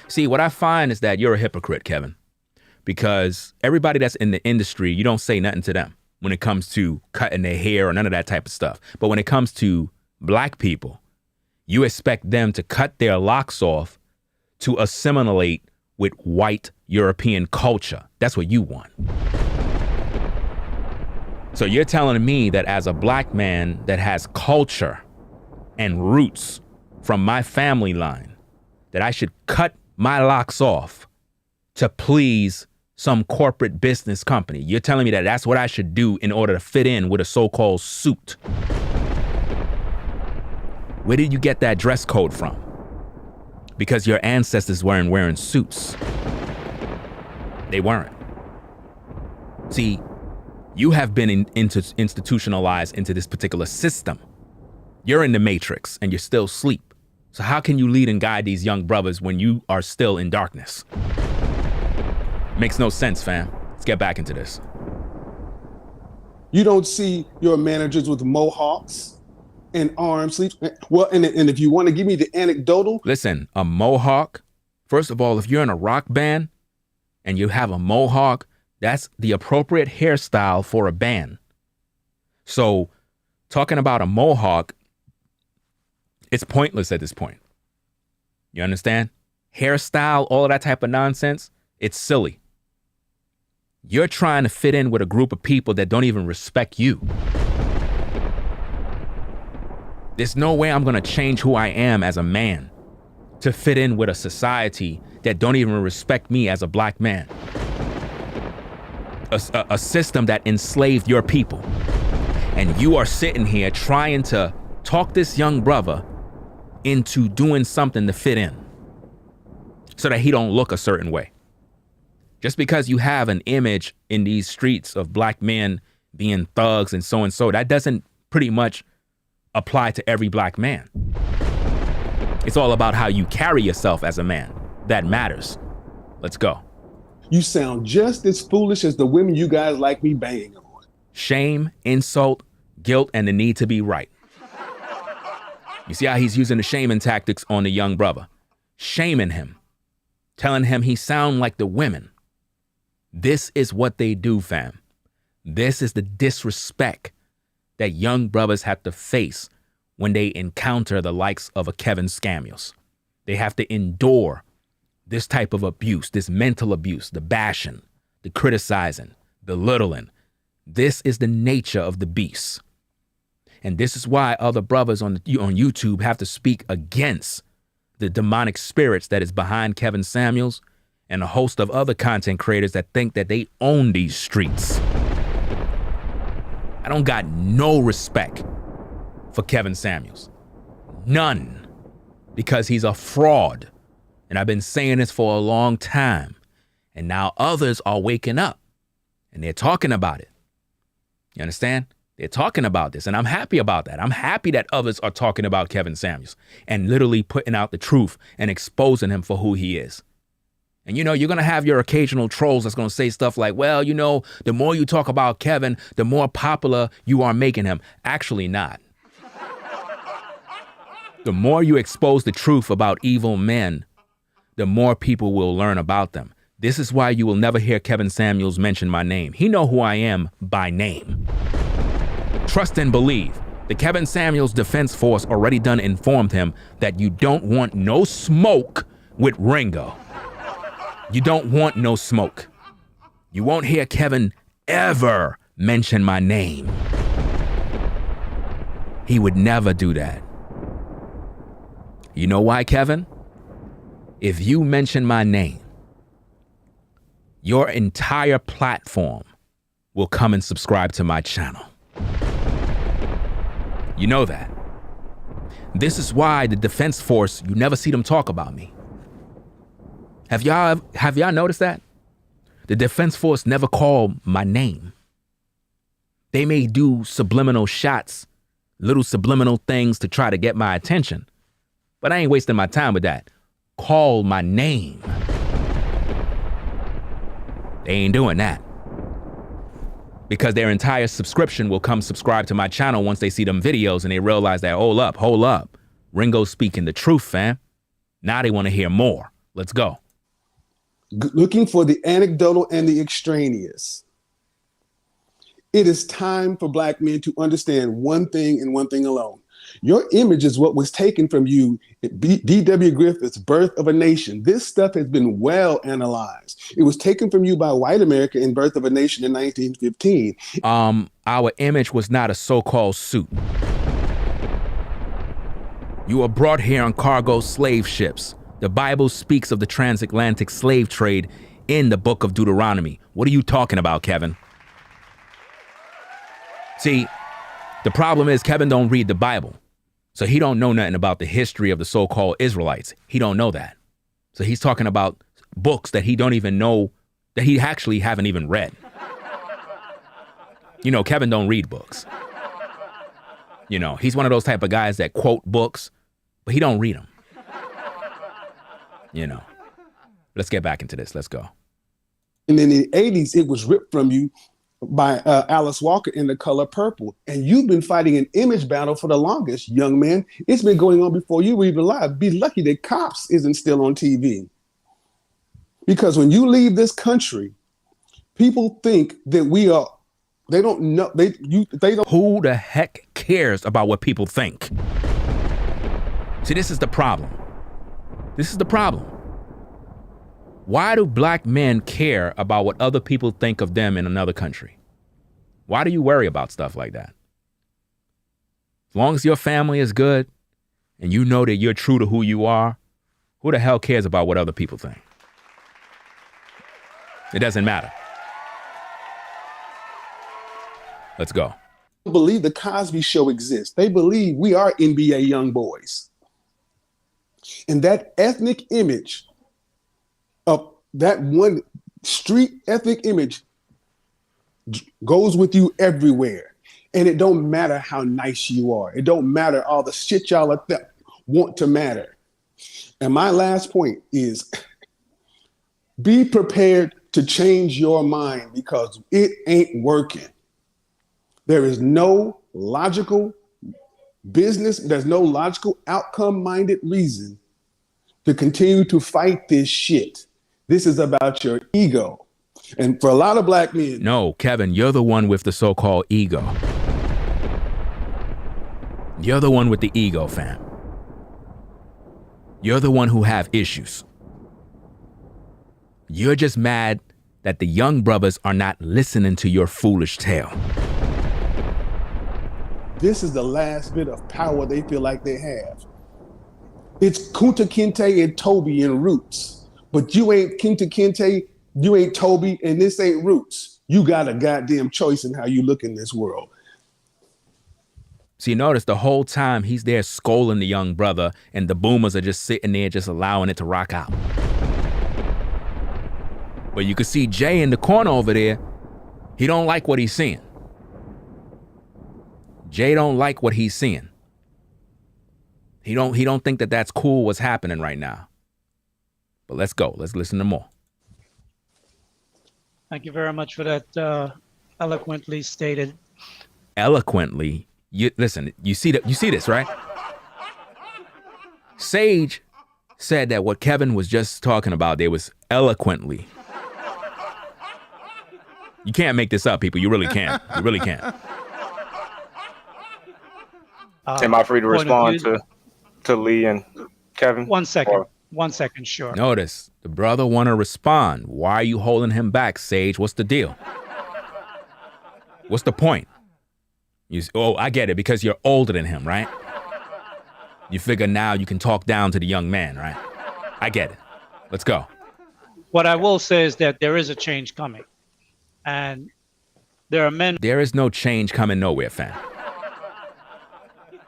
See, what I find is that you're a hypocrite, Kevin, because everybody that's in the industry, you don't say nothing to them when it comes to cutting their hair or none of that type of stuff. But when it comes to black people, you expect them to cut their locks off to assimilate with white European culture. That's what you want. So you're telling me that as a black man that has culture and roots from my family line, that I should cut my locks off to please some corporate business company. You're telling me that that's what I should do in order to fit in with a so-called suit. Where did you get that dress code from? Because your ancestors weren't wearing suits. They weren't. See, you have been institutionalized into this particular system. You're in the matrix and you're still asleep. So how can you lead and guide these young brothers when you are still in darkness? Makes no sense, fam. Let's get back into this. You don't see your managers with mohawks and arm sleeves. Well, and if you want to give me the anecdotal. Listen, a mohawk, first of all, if you're in a rock band and you have a mohawk, that's the appropriate hairstyle for a band. So talking about a mohawk, it's pointless at this point. You understand? Hairstyle, all of that type of nonsense, it's silly. You're trying to fit in with a group of people that don't even respect you. There's no way I'm gonna change who I am as a man to fit in with a society that don't even respect me as a black man. A system that enslaved your people. And you are sitting here trying to talk this young brother into doing something to fit in so that he don't look a certain way. Just because you have an image in these streets of black men being thugs and so, that doesn't pretty much apply to every black man. It's all about how you carry yourself as a man. That matters. Let's go. You sound just as foolish as the women you guys like me banging on. Shame, insult, guilt, and the need to be right. You see how he's using the shaming tactics on the young brother, shaming him, telling him he sound like the women. This is what they do, fam. This is the disrespect that young brothers have to face when they encounter the likes of a Kevin Samuels. They have to endure this type of abuse, this mental abuse, the bashing, the criticizing, belittling. This is the nature of the beast. And this is why other brothers on YouTube have to speak against the demonic spirits that is behind Kevin Samuels and a host of other content creators that think that they own these streets. I don't got no respect for Kevin Samuels. None. Because he's a fraud. And I've been saying this for a long time. And now others are waking up and they're talking about it. You understand? They're talking about this, and I'm happy about that. I'm happy that others are talking about Kevin Samuels and literally putting out the truth and exposing him for who he is. And, you know, you're going to have your occasional trolls that's going to say stuff like, well, you know, the more you talk about Kevin, the more popular you are making him. Actually not. The more you expose the truth about evil men, the more people will learn about them. This is why you will never hear Kevin Samuels mention my name. He know who I am by name. Trust and believe. The Kevin Samuels Defense Force already done informed him that you don't want no smoke with Ringo. You don't want no smoke. You won't hear Kevin ever mention my name. He would never do that. You know why, Kevin? If you mention my name, your entire platform will come and subscribe to my channel. You know that. This is why the Defense Force, you never see them talk about me. Have y'all noticed that? The Defense Force never call my name. They may do subliminal shots, little subliminal things to try to get my attention, but I ain't wasting my time with that. Call my name. They ain't doing that. Because their entire subscription will come subscribe to my channel once they see them videos and they realize that, hold up. Ringo's speaking the truth, fam. Now they want to hear more. Let's go. Looking for the anecdotal and the extraneous. It is time for Black men to understand one thing and one thing alone. Your image is what was taken from you at D.W. Griffith's Birth of a Nation. This stuff has been well analyzed. It was taken from you by white America in Birth of a Nation in 1915. Our image was not a so-called suit. You were brought here on cargo slave ships. The Bible speaks of the transatlantic slave trade in the book of Deuteronomy. What are you talking about, Kevin? See, the problem is Kevin don't read the Bible. So he don't know nothing about the history of the so-called Israelites. He don't know that. So he's talking about books that he don't even know, that he actually haven't even read. You know, Kevin don't read books. You know, he's one of those type of guys that quote books, but he don't read them. You know, let's get back into this. Let's go. And in the 80s, it was ripped from you by Alice Walker in The Color Purple. And you've been fighting an image battle for the longest, young man. It's been going on before you were even alive. Be lucky that Cops isn't still on TV. Because when you leave this country, people think that they don't know, they don't. Who the heck cares about what people think? See, this is the problem. This is the problem. Why do Black men care about what other people think of them in another country? Why do you worry about stuff like that? As long as your family is good and you know that you're true to who you are, who the hell cares about what other people think? It doesn't matter. Let's go. They believe the Cosby Show exists. They believe we are NBA young boys. And that ethnic image of that one street ethnic image goes with you everywhere. And it don't matter how nice you are. It don't matter all the shit y'all want to matter. And my last point is be prepared to change your mind because it ain't working. There is no logical business, there's no logical outcome-minded reason to continue to fight this shit. This is about your ego. And for a lot of black men... No, Kevin, you're the one with the so-called ego. You're the one with the ego, fam. You're the one who have issues. You're just mad that the young brothers are not listening to your foolish tale. This is the last bit of power they feel like they have. It's Kunta Kinte and Toby and Roots. But you ain't Kunta Kinte, you ain't Toby, and this ain't Roots. You got a goddamn choice in how you look in this world. So you notice the whole time he's there scolding the young brother and the boomers are just sitting there just allowing it to rock out. But you can see Jay in the corner over there. He don't like what he's seeing. Jay don't like what he's seeing. He don't think that that's cool what's happening right now. But let's go. Let's listen to more. Thank you very much for that eloquently stated. Eloquently. Listen, you see this, right? Sage said that what Kevin was just talking about there was eloquently. You can't make this up, people. You really can't. You really can't. Am I free to respond to Lee and Kevin? 1 second. 1 second, sure. Notice, the brother want to respond. Why are you holding him back, Sage? What's the deal? What's the point? Oh, I get it, because you're older than him, right? You figure now you can talk down to the young man, right? I get it. Let's go. What I will say is that there is a change coming. And there are men... There is no change coming nowhere, fam.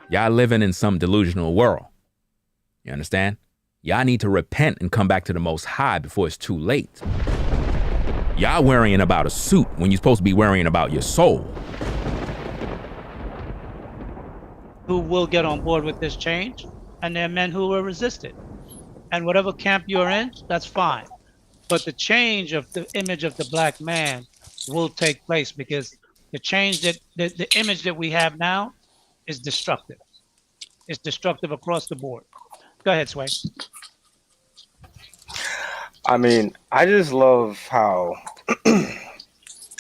Y'all living in some delusional world. You understand? Y'all need to repent and come back to the Most High before it's too late. Y'all worrying about a suit when you're supposed to be worrying about your soul. Who will get on board with this change, and there are men who will resist it. And whatever camp you're in, that's fine. But the change of the image of the black man will take place, because the change that the image that we have now is destructive. It's destructive across the board. Go ahead, Sway. I mean, I just love how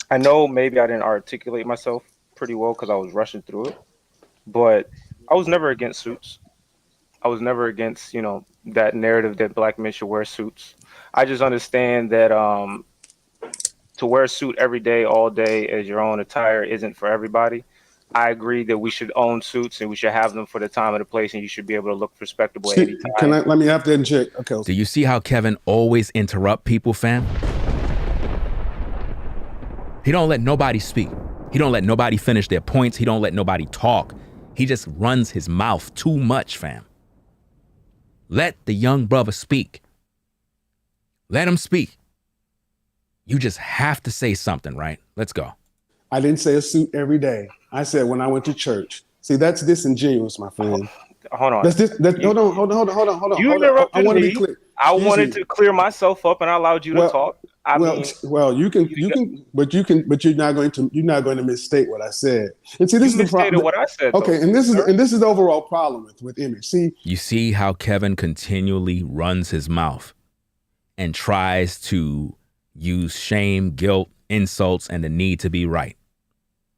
I know maybe I didn't articulate myself pretty well because I was rushing through it, but I was never against suits. I was never against, that narrative that black men should wear suits. I just understand that to wear a suit every day, all day as your own attire isn't for everybody. I agree that we should own suits and we should have them for the time and the place, and you should be able to look respectable at any time. Let me have to inject. Okay. Do you see how Kevin always interrupt people, fam? He don't let nobody speak. He don't let nobody finish their points. He don't let nobody talk. He just runs his mouth too much, fam. Let the young brother speak. Let him speak. You just have to say something, right? Let's go. I didn't say a suit every day. I said when I went to church. See, that's disingenuous, my friend. Hold on. Hold on. You interrupted me. I want to be clear. I wanted to clear myself up, and I allowed you to talk. You can, but you're not going to misstate what I said. And see, this is the problem. What I said. Okay, though, and this is the overall problem with image. See, you see how Kevin continually runs his mouth and tries to use shame, guilt, insults, and the need to be right.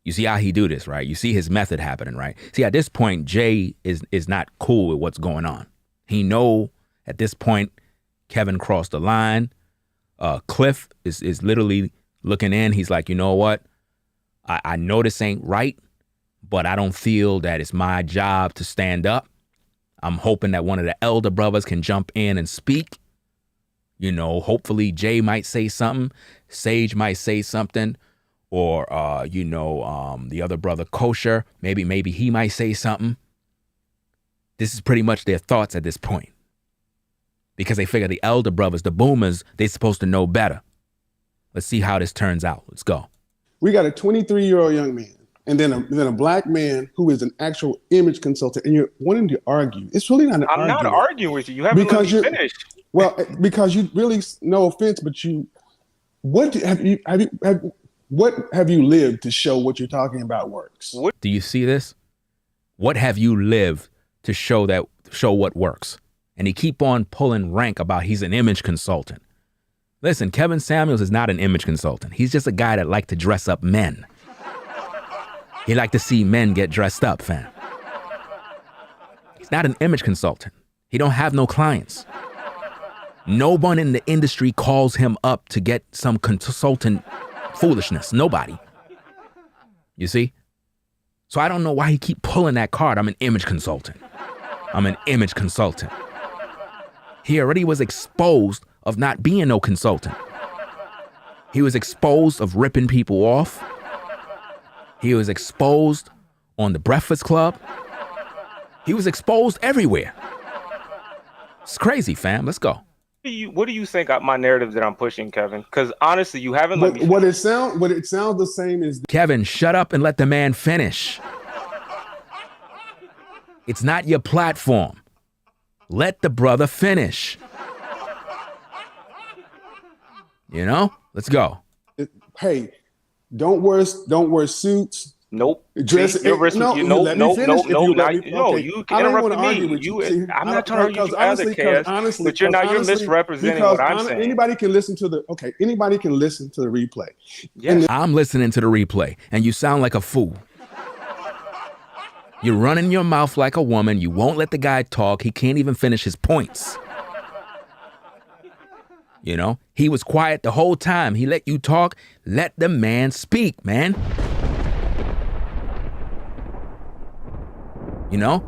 You see how he do this, right? You see his method happening, right? See, at this point, Jay is not cool with what's going on. He know at this point, Kevin crossed the line. Cliff is literally looking in. He's like, you know what? I know this ain't right, but I don't feel that it's my job to stand up. I'm hoping that one of the elder brothers can jump in and speak. Hopefully Jay might say something. Sage might say something. Or, the other brother, Kosher, maybe he might say something. This is pretty much their thoughts at this point. Because they figure the elder brothers, the boomers, they're supposed to know better. Let's see how this turns out. Let's go. We got a 23-year-old young man and then a black man who is an actual image consultant, and you're wanting to argue. It's really not an argument. I'm not arguing with you. You haven't let me finish. Well, because you really, no offense, but what have you lived to show what you're talking about works? Do you see this? What have you lived to show what works? And he keep on pulling rank about he's an image consultant. Listen, Kevin Samuels is not an image consultant. He's just a guy that like to dress up men. He like to see men get dressed up, fam. He's not an image consultant. He don't have no clients. No one in the industry calls him up to get some consultant foolishness. Nobody. You see? So I don't know why he keep pulling that card. I'm an image consultant. I'm an image consultant. He already was exposed of not being no consultant. He was exposed of ripping people off. He was exposed on the Breakfast Club. He was exposed everywhere. It's crazy, fam. Let's go. What do you think of my narrative that I'm pushing, Kevin? Because honestly, you haven't let me. What it sounds the same as. Kevin, shut up and let the man finish. It's not your platform. Let the brother finish. You know? Let's go. Hey, don't wear suits. Nope. Dress. See, you're risking, no, you, no, let no, me finish. no, no, Okay. no. You interrupted me. I'm not trying to argue you either, Kaz. But you're misrepresenting what I'm saying. Anybody can listen to the replay. Yes. I'm listening to the replay, and you sound like a fool. You're running your mouth like a woman. You won't let the guy talk. He can't even finish his points. You know, he was quiet the whole time. He let you talk. Let the man speak, man. You know?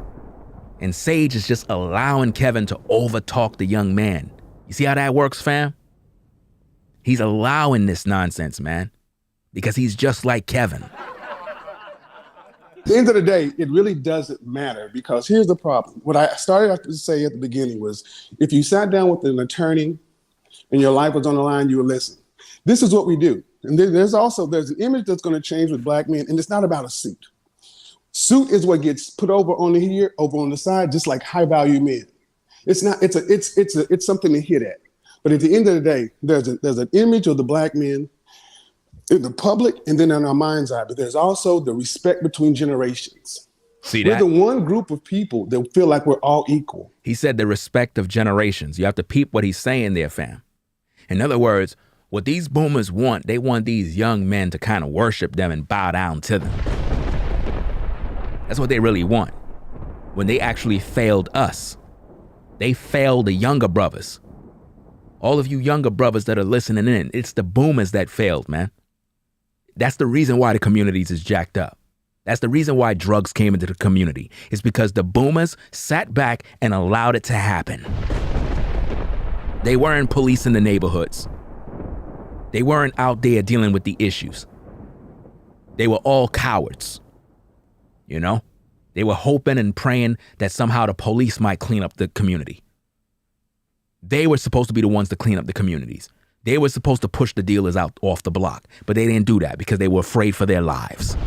And Sage is just allowing Kevin to overtalk the young man. You see how that works, fam? He's allowing this nonsense, man, because he's just like Kevin. At the end of the day, it really doesn't matter, because here's the problem. What I started to say at the beginning was, if you sat down with an attorney and your life was on the line, you would listen. This is what we do. And there's an image that's going to change with black men, and it's not about a suit. Suit is what gets put over on the side, just like high value men. It's not. It's something to hit at. But at the end of the day, there's an image of the black men in the public and then in our mind's eye. But there's also the respect between generations. See that? We're the one group of people that feel like we're all equal. He said the respect of generations. You have to peep what he's saying there, fam. In other words, what these boomers want, they want these young men to kind of worship them and bow down to them. That's what they really want. When they actually failed us, they failed the younger brothers. All of you younger brothers that are listening in, it's the boomers that failed, man. That's the reason why the communities is jacked up. That's the reason why drugs came into the community. It's because the boomers sat back and allowed it to happen. They weren't policing the neighborhoods. They weren't out there dealing with the issues. They were all cowards. You know, they were hoping and praying that somehow the police might clean up the community. They were supposed to be the ones to clean up the communities. They were supposed to push the dealers out off the block, but they didn't do that because they were afraid for their lives.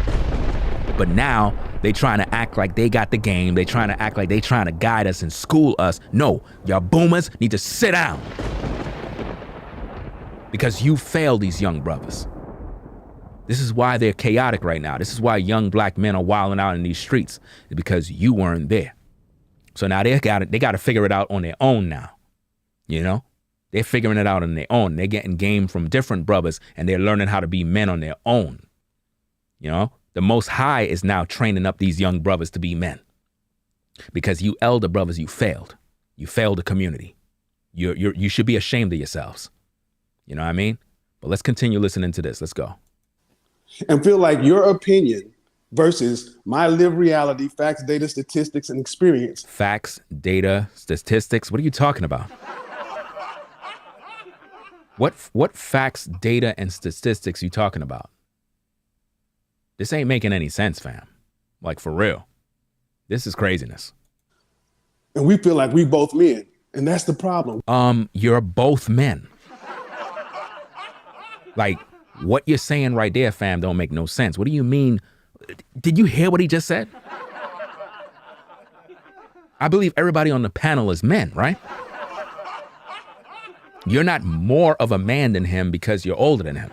But now they trying to act like they got the game. They trying to act like they trying to guide us and school us. No, y'all boomers need to sit down, because you failed these young brothers. This is why they're chaotic right now. This is why young black men are wilding out in these streets, because you weren't there. So now they got to figure it out on their own now. You know, they're figuring it out on their own. They're getting game from different brothers, and they're learning how to be men on their own. You know, the Most High is now training up these young brothers to be men, because you elder brothers, you failed. You failed the community. You should be ashamed of yourselves. You know what I mean? But let's continue listening to this. Let's go. And feel like your opinion versus my lived reality, facts, data, statistics, and experience. Facts, data, statistics. What are you talking about? What facts, data, and statistics you talking about? This ain't making any sense, fam. Like, for real. This is craziness. And we feel like we both men. And that's the problem. You're both men. Like, what you're saying right there, fam, don't make no sense. What do you mean? Did you hear what he just said? I believe everybody on the panel is men, right? You're not more of a man than him because you're older than him.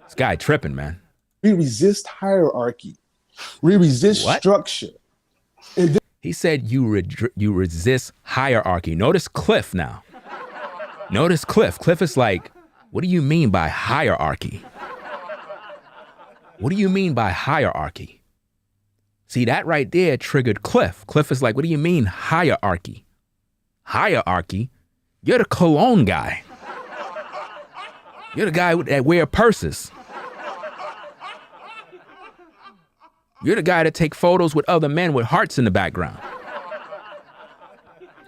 This guy tripping, man. We resist hierarchy. We resist What? structure. And He said you resist hierarchy. Notice Cliff now. Notice Cliff. Cliff is like, what do you mean by hierarchy? What do you mean by hierarchy? See, that right there triggered Cliff. Cliff is like, what do you mean hierarchy? Hierarchy? You're the cologne guy. You're the guy that wear purses. You're the guy that take photos with other men with hearts in the background.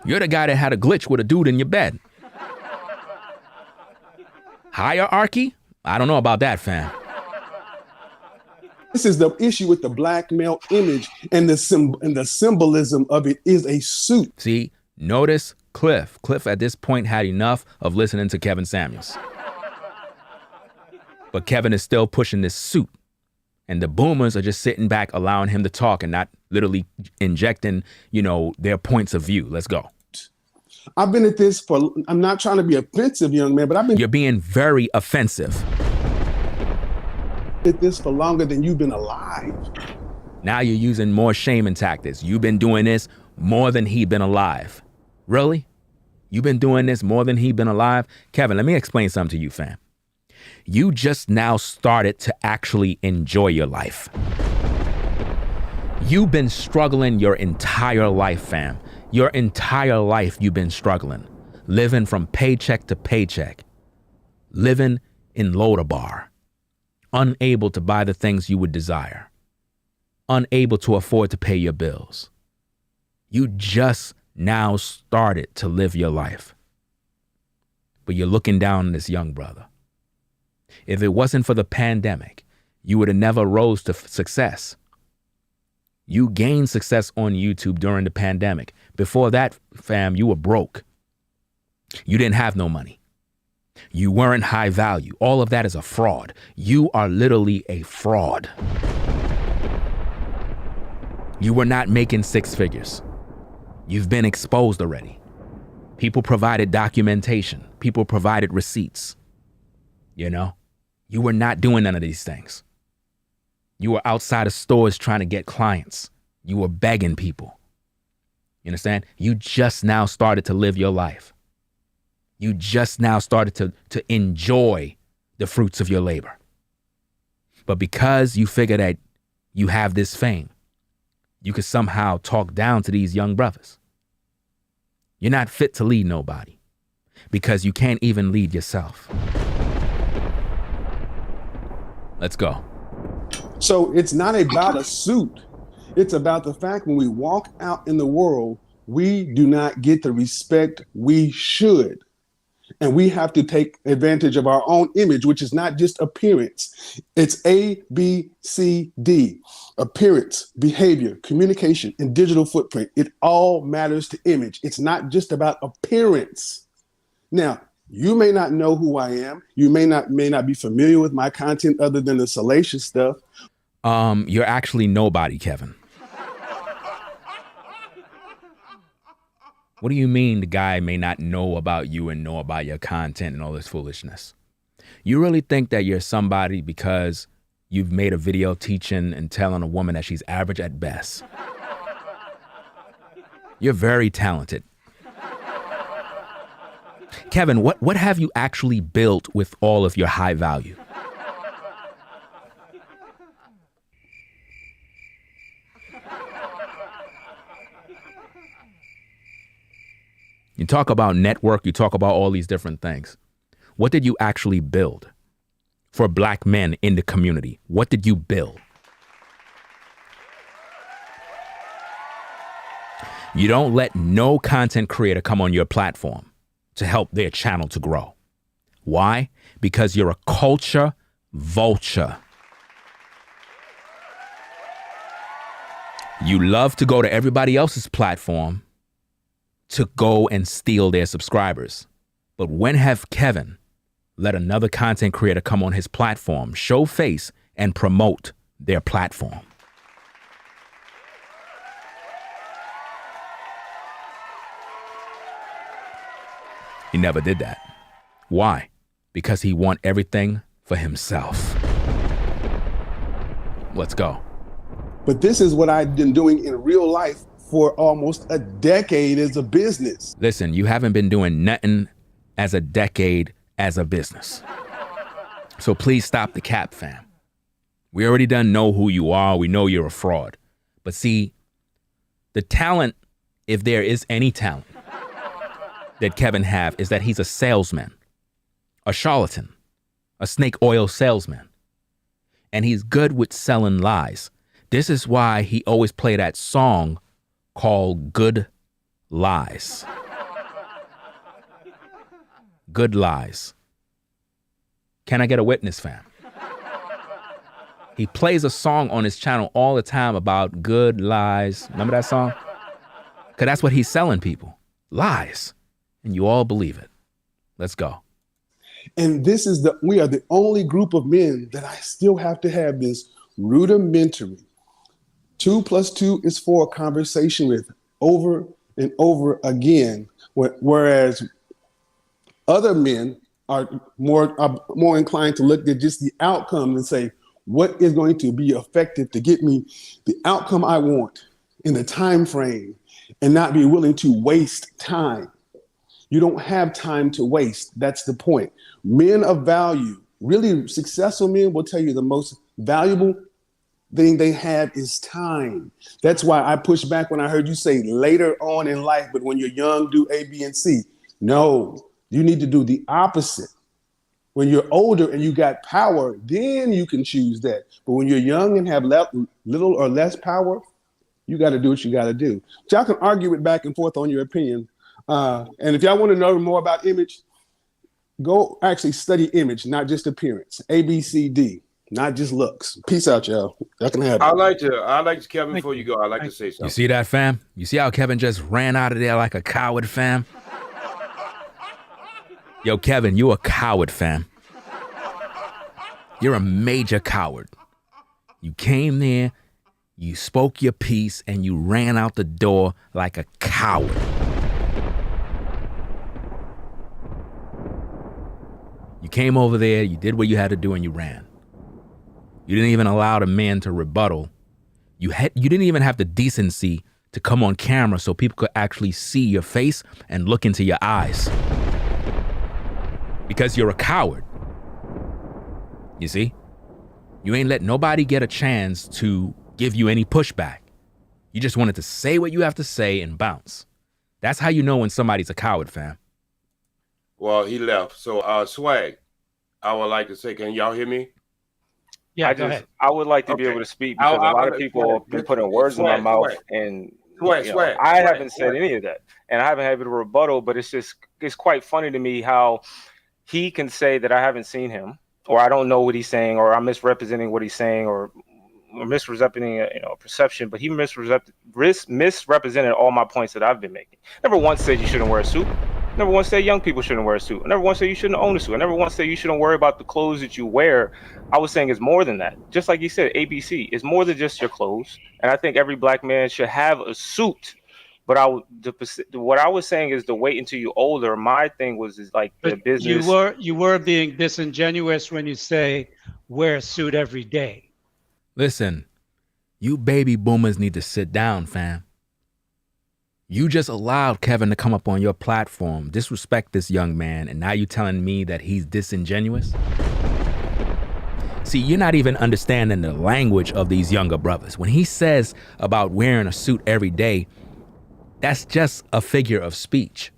You're the guy that had a glitch with a dude in your bed. Hierarchy? I don't know about that, fam. this is the issue with the black male image, and the symbolism of it is a suit. See, notice Cliff. Cliff at this point had enough of listening to Kevin Samuels. But Kevin is still pushing this suit. And the boomers are just sitting back, allowing him to talk and not literally injecting, their points of view. Let's go. I've been at this I'm not trying to be offensive, young man, but You're being very offensive. at this for longer than you've been alive. Now you're using more shaming tactics. You've been doing this more than he been alive. Really? You've been doing this more than he been alive? Kevin, let me explain something to you, fam. You just now started to actually enjoy your life. You've been struggling your entire life, fam. Your entire life you've been struggling, living from paycheck to paycheck, living in Lodabar, unable to buy the things you would desire, unable to afford to pay your bills. You just now started to live your life. But you're looking down on this young brother. If it wasn't for the pandemic, you would have never rose to success. You gained success on YouTube during the pandemic. Before that, fam, you were broke. You didn't have no money. You weren't high value. All of that is a fraud. You are literally a fraud. You were not making six figures. You've been exposed already. People provided documentation. People provided receipts. You were not doing none of these things. You were outside of stores trying to get clients. You were begging people. You understand? You just now started to live your life. You just now started to enjoy the fruits of your labor. But because you figure that you have this fame, you could somehow talk down to these young brothers. You're not fit to lead nobody because you can't even lead yourself. Let's go. So it's not about a suit. It's about the fact when we walk out in the world, we do not get the respect we should. And we have to take advantage of our own image, which is not just appearance. It's A, B, C, D. Appearance, behavior, communication, and digital footprint. It all matters to image. It's not just about appearance. Now, you may not know who I am. You may not be familiar with my content other than the salacious stuff. You're actually nobody, Kevin. What do you mean the guy may not know about you and know about your content and all this foolishness? You really think that you're somebody because you've made a video teaching and telling a woman that she's average at best? You're very talented. Kevin, what have you actually built with all of your high value? You talk about network, you talk about all these different things. What did you actually build for black men in the community? What did you build? You don't let no content creator come on your platform to help their channel to grow. Why? Because you're a culture vulture. You love to go to everybody else's platform to go and steal their subscribers. But when have Kevin let another content creator come on his platform, show face, and promote their platform? He never did that. Why? Because he want everything for himself. Let's go. But this is what I've been doing in real life for almost a decade as a business. Listen, you haven't been doing nothing as a decade as a business. So please stop the cap, fam. We already done know who you are. We know you're a fraud. But see, the talent, if there is any talent that Kevin have, is that he's a salesman, a charlatan, a snake oil salesman. And he's good with selling lies. This is why he always play that song called Good Lies. Good Lies. Can I get a witness, fam? He plays a song on his channel all the time about good lies. Remember that song? Because that's what he's selling people. Lies. And you all believe it. Let's go. And we are the only group of men that I still have to have this rudimentary 2 + 2 is 4 conversation with over and over again. Whereas other men are more inclined to look at just the outcome and say, what is going to be effective to get me the outcome I want in the time frame, and not be willing to waste time. You don't have time to waste. That's the point. Men of value, really successful men, will tell you the most valuable thing they have is time. That's why I push back when I heard you say later on in life, but when you're young, do A, B, and C. No, you need to do the opposite. When you're older and you got power, then you can choose that. But when you're young and have little or less power, you got to do what you got to do. So y'all can argue it back and forth on your opinion. And if y'all want to know more about image, go actually study image, not just appearance. A, B, C, D, not just looks. Peace out, y'all. Y'all can have it. I like to, Kevin, before you go, I'd like to say something. You see that, fam? You see how Kevin just ran out of there like a coward, fam? Yo, Kevin, you a coward, fam. You're a major coward. You came there, you spoke your piece, and you ran out the door like a coward. You came over there, you did what you had to do, and you ran. You didn't even allow the man to rebuttal. You didn't even have the decency to come on camera so people could actually see your face and look into your eyes. Because you're a coward. You see? You ain't let nobody get a chance to give you any pushback. You just wanted to say what you have to say and bounce. That's how you know when somebody's a coward, fam. Well, he left. So, Swag, I would like to say, can y'all hear me? Yeah, go ahead. I would like to be able to speak because a lot of people have been putting words in my mouth, and I haven't said any of that, and I haven't had a rebuttal. But it's quite funny to me how he can say that I haven't seen him, or I don't know what he's saying, or I'm misrepresenting what he's saying, or misrepresenting a perception. But he misrepresented all my points that I've been making. Never once said you shouldn't wear a suit. Never once said young people shouldn't wear a suit. I never once said you shouldn't own a suit. I never once said you shouldn't worry about the clothes that you wear. I was saying it's more than that. Just like you said, ABC is more than just your clothes. And I think every black man should have a suit. But what I was saying is to wait until you're older. My thing is like the business. You were being disingenuous when you say wear a suit every day. Listen, you baby boomers need to sit down, fam. You just allowed Kevin to come up on your platform, disrespect this young man, and now you telling me that he's disingenuous? See, you're not even understanding the language of these younger brothers. When he says about wearing a suit every day, that's just a figure of speech.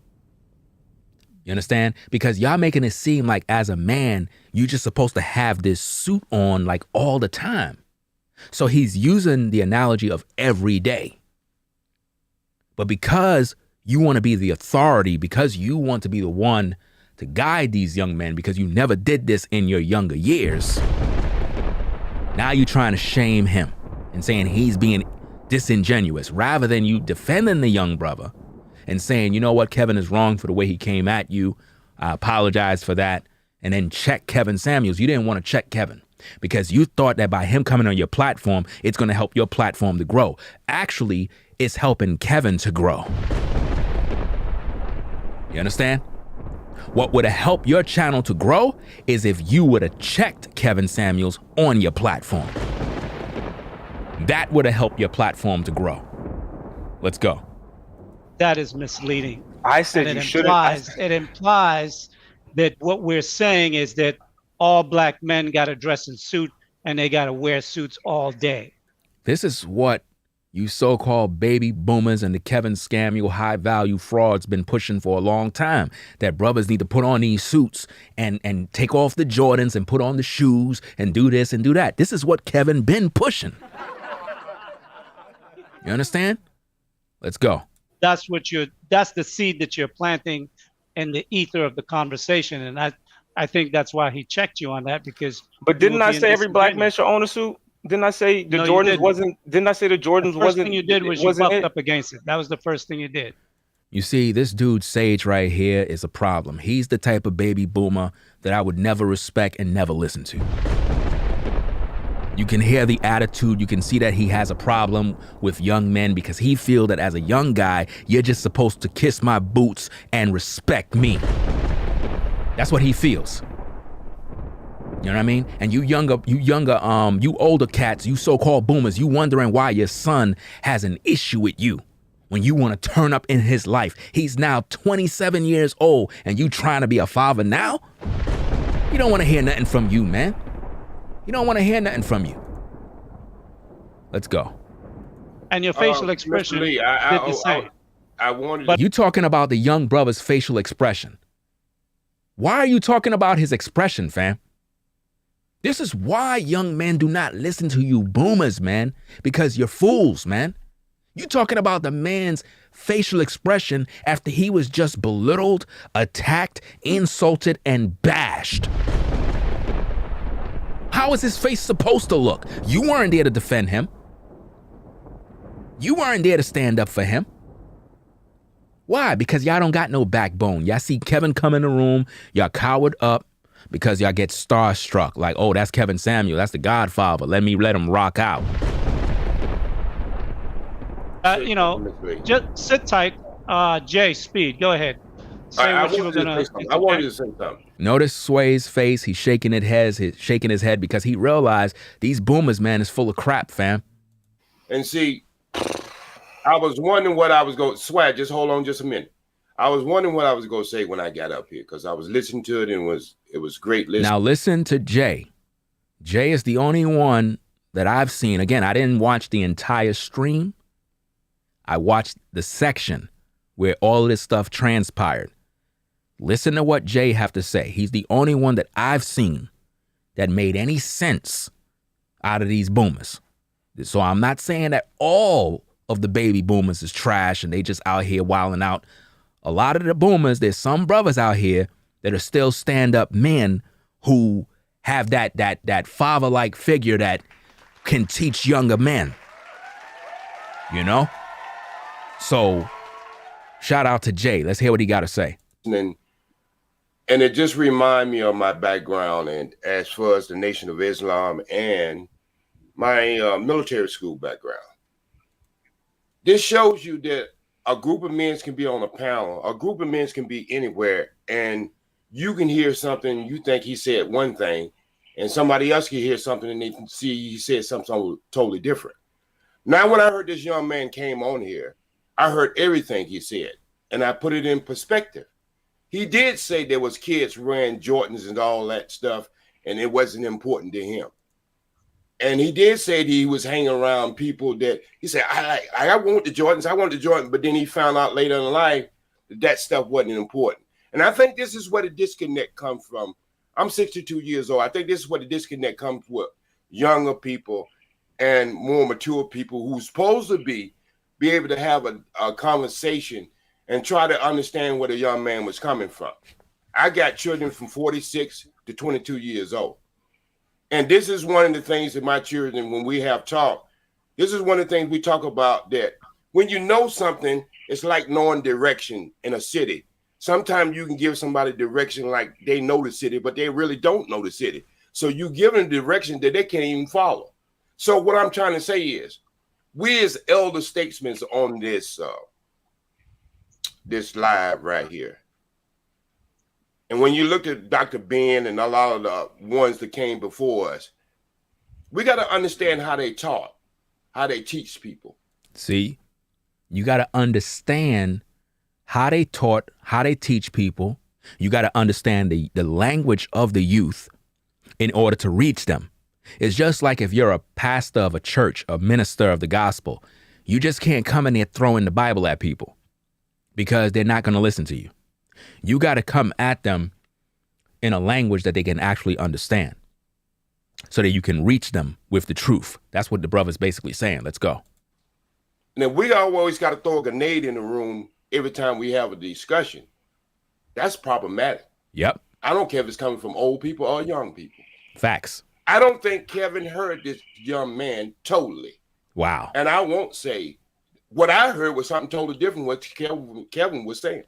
You understand? Because y'all making it seem like as a man, you're just supposed to have this suit on like all the time. So he's using the analogy of every day. But because you want to be the authority, because you want to be the one to guide these young men, because you never did this in your younger years, now you're trying to shame him and saying he's being disingenuous rather than you defending the young brother and saying, you know what, Kevin is wrong for the way he came at you. I apologize for that. And then check Kevin Samuels. You didn't want to check Kevin because you thought that by him coming on your platform, it's going to help your platform to grow. Actually, it's helping Kevin to grow. You understand? What would have helped your channel to grow is if you would have checked Kevin Samuels on your platform. That would have helped your platform to grow. Let's go. That is misleading. I said And you shouldn't. it implies that what we're saying is that all black men got to dress in suit and they got to wear suits all day. This is what you so-called baby boomers and the Kevin Samuel high-value frauds been pushing for a long time, that brothers need to put on these suits and take off the Jordans and put on the shoes and do this and do that. This is what Kevin been pushing. You understand? Let's go. That's the seed that you're planting in the ether of the conversation. And I think that's why he checked you on that, because. But didn't I say every black man should own a suit? Didn't I say the Jordans wasn't? Didn't I say the Jordans wasn't? The first thing you did was you bucked up against it. That was the first thing you did. You see, this dude Sage right here is a problem. He's the type of baby boomer that I would never respect and never listen to. You can hear the attitude. You can see that he has a problem with young men because he feels that as a young guy, you're just supposed to kiss my boots and respect me. That's what he feels. You know what I mean? And you older cats, you so-called boomers, you wondering why your son has an issue with you when you want to turn up in his life. He's now 27 years old and you trying to be a father now? You don't want to hear nothing from you, man. You don't want to hear nothing from you. Let's go. And your facial expression did the same. I wanted. You talking about the young brother's facial expression. Why are you talking about his expression, fam? This is why young men do not listen to you boomers, man, because you're fools, man. You talking about the man's facial expression after he was just belittled, attacked, insulted, and bashed. How is his face supposed to look? You weren't there to defend him. You weren't there to stand up for him. Why? Because y'all don't got no backbone. Y'all see Kevin come in the room, y'all cowered up because y'all get starstruck. Like, oh, that's Kevin Samuel. That's the Godfather. Let him rock out. Just sit tight. Jay, Speed, go ahead. I wanted to say something. Notice Sway's face. He's shaking his head because he realized these boomers, man, is full of crap, fam. And see, I was wondering what I was going to Swag. Just hold on just a minute. I was wondering what I was going to say when I got up here because I was listening to it and it was great listening. Now listen to Jay. Jay is the only one that I've seen. Again, I didn't watch the entire stream. I watched the section where all of this stuff transpired. Listen to what Jay have to say. He's the only one that I've seen that made any sense out of these boomers. So I'm not saying that all of the baby boomers is trash and they just out here wilding out. A lot of the boomers, there's some brothers out here that are still stand-up men who have that father-like figure that can teach younger men. You know? So, shout out to Jay. Let's hear what he got to say. And it just reminds me of my background and as far as the Nation of Islam and my military school background. This shows you that a group of men can be on a panel, a group of men can be anywhere, and you can hear something, you think he said one thing, and somebody else can hear something and they can see he said something totally different. Now, when I heard this young man came on here, I heard everything he said, and I put it in perspective. He did say there was kids wearing Jordans and all that stuff, and it wasn't important to him. And he did say that he was hanging around people that he said, I want the Jordans, but then he found out later in life that stuff wasn't important. And I think this is where the disconnect comes from. I'm 62 years old. I think this is where the disconnect comes with younger people and more mature people who's supposed to be able to have a conversation and try to understand where the young man was coming from. I got children from 46 to 22 years old. And this is one of the things that my children, when we have talk, this is one of the things we talk about, that when you know something, it's like knowing direction in a city. Sometimes you can give somebody direction like they know the city, but they really don't know the city. So you give them direction that they can't even follow. So what I'm trying to say is, we as elder statesmen on this live right here, And when you look at Dr. Ben and a lot of the ones that came before us, we got to understand how they taught, how they teach people. See, you got to understand how they taught, how they teach people. You got to understand the language of the youth in order to reach them. It's just like if you're a pastor of a church, a minister of the gospel, you just can't come in there throwing the Bible at people because they're not going to listen to you. You got to come at them in a language that they can actually understand so that you can reach them with the truth. That's what the brother's basically saying. Let's go. Now, we always got to throw a grenade in the room every time we have a discussion. That's problematic. Yep. I don't care if it's coming from old people or young people. Facts. I don't think Kevin heard this young man totally. Wow. And I won't say what I heard was something totally different what Kevin was saying.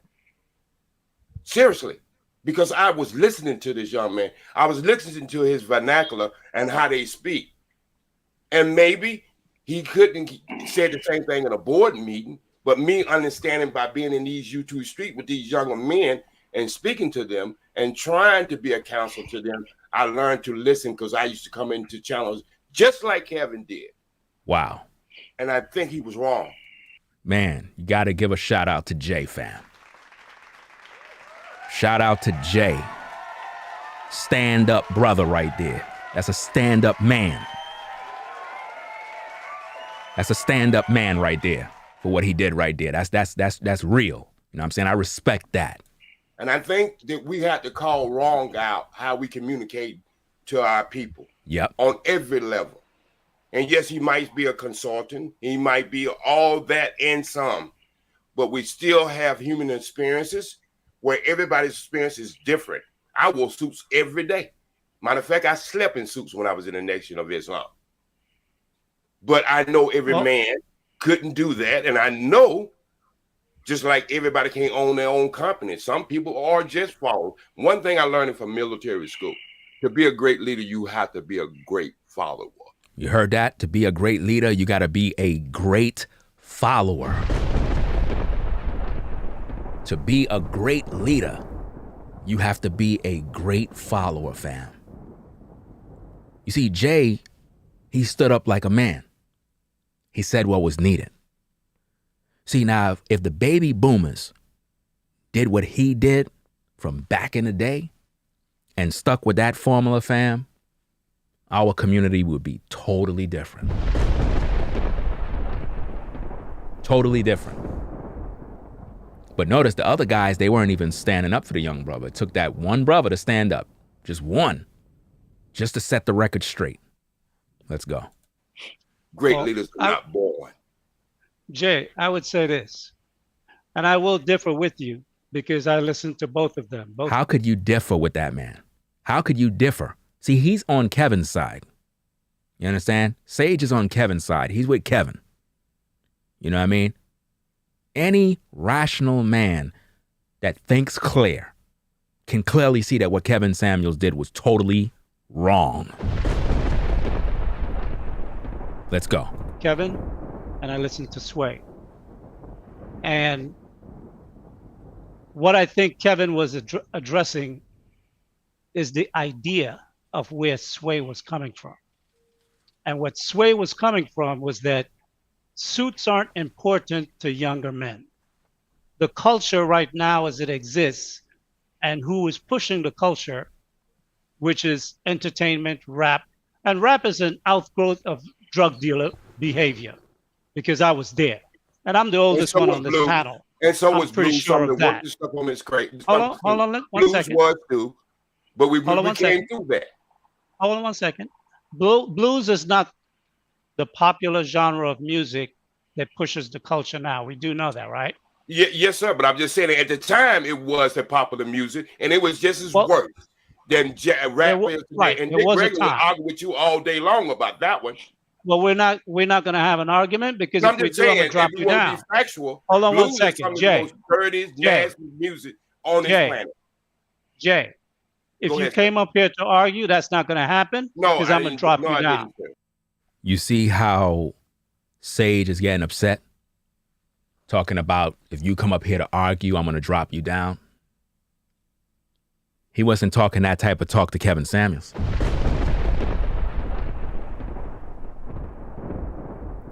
Seriously, because I was listening to this young man. I was listening to his vernacular and how they speak. And maybe he couldn't say the same thing in a board meeting, but me understanding by being in these YouTube streets with these younger men and speaking to them and trying to be a counselor to them, I learned to listen because I used to come into channels just like Kevin did. Wow. And I think he was wrong. Man, you got to give a shout out to Jay, fam. Shout out to Jay. Stand up brother right there. That's a stand up man. That's a stand up man right there for what he did right there. That's real. You know what I'm saying? I respect that. And I think that we have to call wrong out how we communicate to our people. Yep. On every level. And yes, he might be a consultant. He might be all that and some. But we still have human experiences where everybody's experience is different. I wore suits every day. Matter of fact, I slept in suits when I was in the Nation of Islam. But I know every man couldn't do that. And I know just like everybody can't own their own company. Some people are just followers. One thing I learned from military school, to be a great leader, you have to be a great follower. You heard that? To be a great leader, you got to be a great follower. To be a great leader, you have to be a great follower, fam. You see, Jay, he stood up like a man. He said what was needed. See, now, if the baby boomers did what he did from back in the day and stuck with that formula, fam, our community would be totally different. Totally different. But notice the other guys, they weren't even standing up for the young brother. It took that one brother to stand up. Just one. Just to set the record straight. Let's go. Great leaders are not born. Jay, I would say this, and I will differ with you because I listened to both of them. How could you differ with that man? How could you differ? See, he's on Kevin's side. You understand? Sage is on Kevin's side. He's with Kevin. You know what I mean? Any rational man that thinks clear can clearly see that what Kevin Samuels did was totally wrong. Let's go. Kevin, and I listened to Sway. And what I think Kevin was addressing is the idea of where Sway was coming from. And what Sway was coming from was that suits aren't important to younger men. The culture right now as it exists and who is pushing the culture, which is entertainment, rap, and rap is an outgrowth of drug dealer behavior because I was there. And I'm the oldest one on this panel. And so was pretty Blues. sure Some of the that. stuff on this crate. Hold on, one second. Blues was too, but we Hold on one came second. through that. Hold on one second. Blues is not the popular genre of music that pushes the culture now. We do know that, right? Yeah, yes, sir. But I'm just saying, at the time, it was the popular music, and it was just as worse than rap. Right. And There was a Dick Gregory will time. argue with you all day long about that one. Well, we're not going to have an argument because I'm if we just do, I'm saying, going to drop if you you want down. to be factual, Hold on one blues is some second, of the Jay. most dirtiest, nasty music on this planet. Jay, if Go you ahead, came up here to argue, that's not going to happen because I'm going to drop you I down. didn't. You see how Sage is getting upset? Talking about if you come up here to argue, I'm going to drop you down. He wasn't talking that type of talk to Kevin Samuels.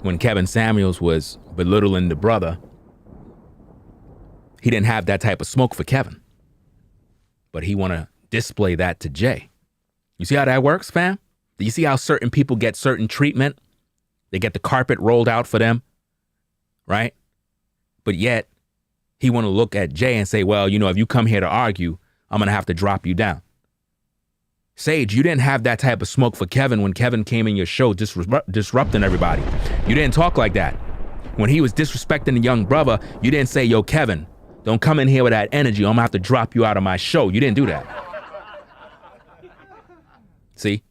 When Kevin Samuels was belittling the brother, he didn't have that type of smoke for Kevin. But he want to display that to Jay. You see how that works, fam? Do you see how certain people get certain treatment? They get the carpet rolled out for them, right? But yet, he want to look at Jay and say, well, you know, if you come here to argue, I'm going to have to drop you down. Sage, you didn't have that type of smoke for Kevin when Kevin came in your show disrupting everybody. You didn't talk like that. When he was disrespecting the young brother, you didn't say, yo, Kevin, don't come in here with that energy. I'm going to have to drop you out of my show. You didn't do that. See?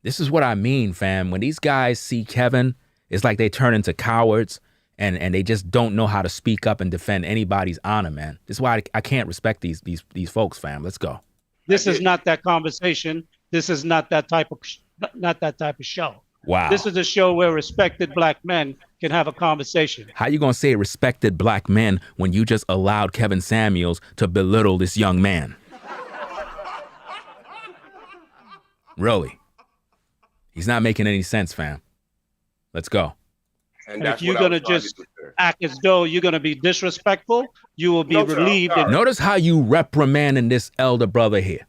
This is what I mean, fam. When these guys see Kevin, it's like they turn into cowards and they just don't know how to speak up and defend anybody's honor, man. This is why I can't respect these folks, fam. Let's go. This is not that conversation. This is not that type of show. Wow. This is a show where respected black men can have a conversation. How you gonna say respected black men when you just allowed Kevin Samuels to belittle this young man? Really? He's not making any sense, fam. Let's go. And if you're going to just act as though you're going to be disrespectful, you will be relieved. Notice how you reprimanding this elder brother here.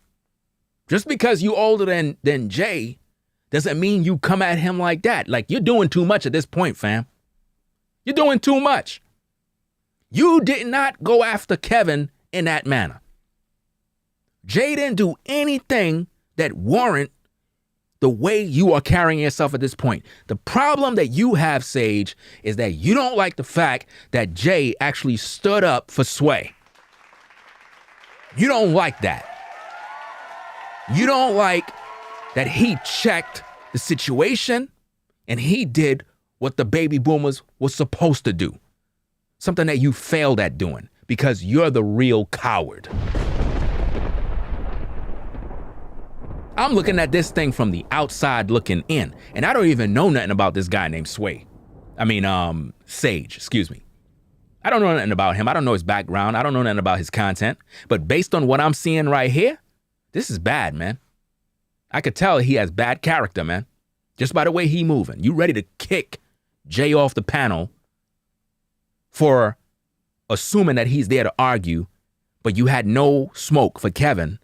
Just because you older than Jay doesn't mean you come at him like that. Like, you're doing too much at this point, fam. You're doing too much. You did not go after Kevin in that manner. Jay didn't do anything that warrant the way you are carrying yourself at this point. The problem that you have, Sage, is that you don't like the fact that Jay actually stood up for Sway. You don't like that. You don't like that he checked the situation and he did what the baby boomers were supposed to do. Something that you failed at doing because you're the real coward. I'm looking at this thing from the outside looking in, and I don't even know nothing about this guy named Sage, excuse me. I don't know nothing about him. I don't know his background. I don't know nothing about his content. But based on what I'm seeing right here, this is bad, man. I could tell he has bad character, man. Just by the way he moving. You ready to kick Jay off the panel for assuming that he's there to argue, but you had no smoke for Kevin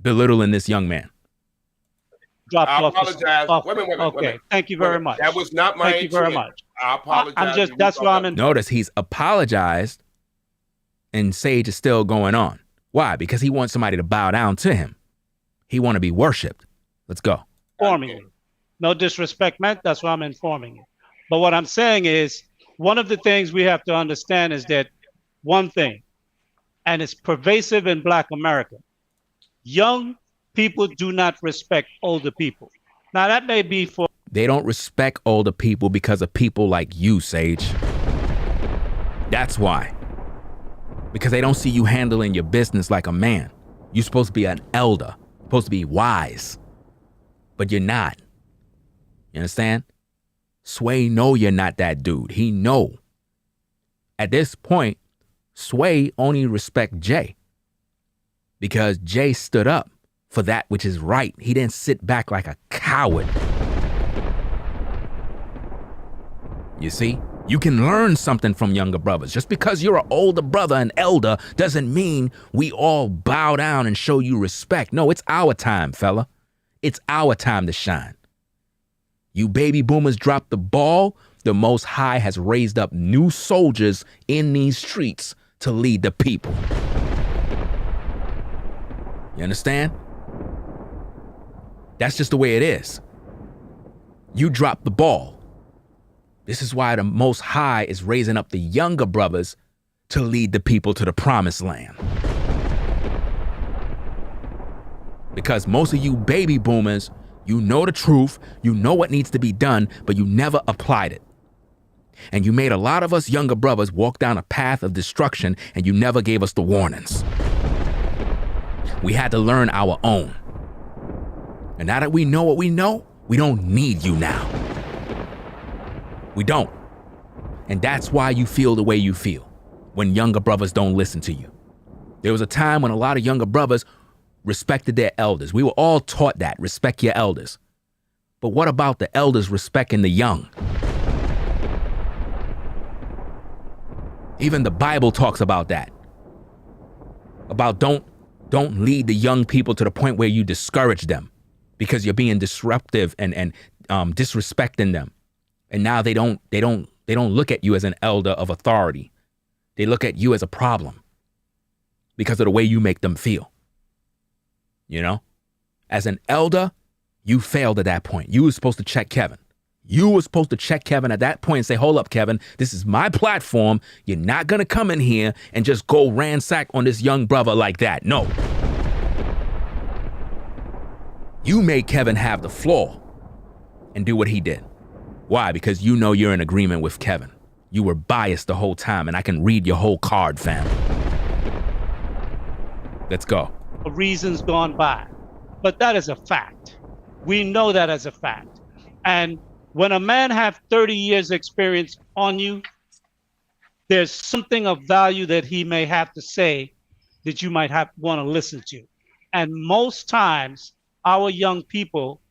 belittling this young man. I apologize. Wait a minute. Okay, thank you very much. That was not my intent. Thank you very much. I apologize. That's why I'm in. Notice he's apologized and Sage is still going on. Why? Because he wants somebody to bow down to him. He want to be worshipped. Let's go. Informing you. No disrespect meant. That's why I'm informing you. But what I'm saying is, one of the things we have to understand is that one thing, and it's pervasive in Black America, young people do not respect older people. Now, that may be for... They don't respect older people because of people like you, Sage. That's why. Because they don't see you handling your business like a man. You're supposed to be an elder, supposed to be wise. But you're not. You understand? Sway know you're not that dude. He know. At this point, Sway only respect Jay. Because Jay stood up for that which is right. He didn't sit back like a coward. You see? You can learn something from younger brothers. Just because you're an older brother and elder doesn't mean we all bow down and show you respect. No, it's our time, fella. It's our time to shine. You baby boomers dropped the ball. The Most High has raised up new soldiers in these streets to lead the people. You understand? That's just the way it is. You dropped the ball. This is why the Most High is raising up the younger brothers to lead the people to the promised land. Because most of you baby boomers, you know the truth, you know what needs to be done, but you never applied it. And you made a lot of us younger brothers walk down a path of destruction, and you never gave us the warnings. We had to learn our own. And now that we know what we know, we don't need you now. We don't. And that's why you feel the way you feel when younger brothers don't listen to you. There was a time when a lot of younger brothers respected their elders. We were all taught that, respect your elders. But what about the elders respecting the young? Even the Bible talks about that. About don't lead the young people to the point where you discourage them because you're being disruptive and disrespecting them. And now they don't look at you as an elder of authority. They look at you as a problem because of the way you make them feel. You know, as an elder, you failed at that point. You were supposed to check Kevin. You were supposed to check Kevin at that point and say, hold up, Kevin, this is my platform. You're not going to come in here and just go ransack on this young brother like that. No. You made Kevin have the floor and do what he did. Why? Because you know you're in agreement with Kevin. You were biased the whole time, and I can read your whole card, fam. Let's go. Reasons gone by. But that is a fact. We know that as a fact. And when a man have 30 years experience on you, there's something of value that he may have to say that you might want to listen to. And most times our young people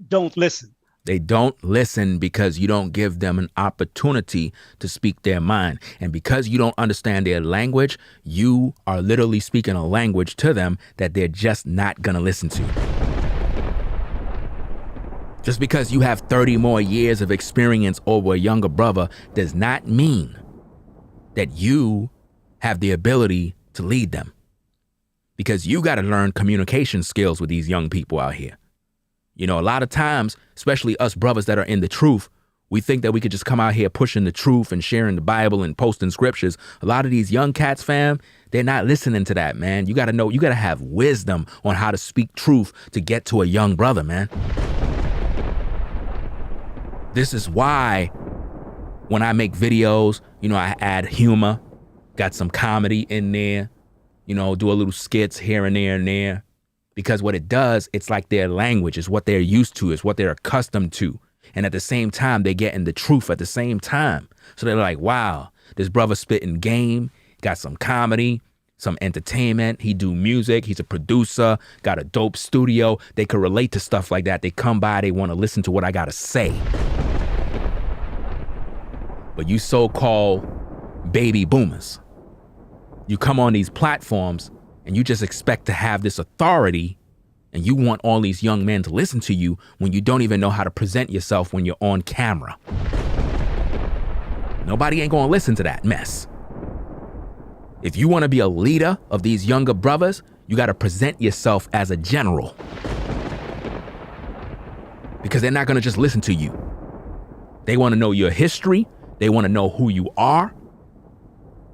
don't listen. They don't listen because you don't give them an opportunity to speak their mind. And because you don't understand their language, you are literally speaking a language to them that they're just not going to listen to. Just because you have 30 more years of experience over a younger brother does not mean that you have the ability to lead them. Because you got to learn communication skills with these young people out here. You know, a lot of times, especially us brothers that are in the truth, we think that we could just come out here pushing the truth and sharing the Bible and posting scriptures. A lot of these young cats, fam, they're not listening to that, man. You got to know, you got to have wisdom on how to speak truth to get to a young brother, man. This is why when I make videos, you know, I add humor, got some comedy in there, you know, do a little skits here and there and there. Because what it does, it's like their language is what they're used to, is what they're accustomed to. And at the same time, they're getting the truth at the same time. So they're like, wow, this brother spitting game, got some comedy, some entertainment. He do music. He's a producer, got a dope studio. They could relate to stuff like that. They come by, they want to listen to what I got to say. But you so-called baby boomers, you come on these platforms and you just expect to have this authority and you want all these young men to listen to you when you don't even know how to present yourself when you're on camera. Nobody ain't gonna listen to that mess. If you wanna be a leader of these younger brothers, you gotta present yourself as a general. Because they're not gonna just listen to you. They wanna know your history. They wanna know who you are.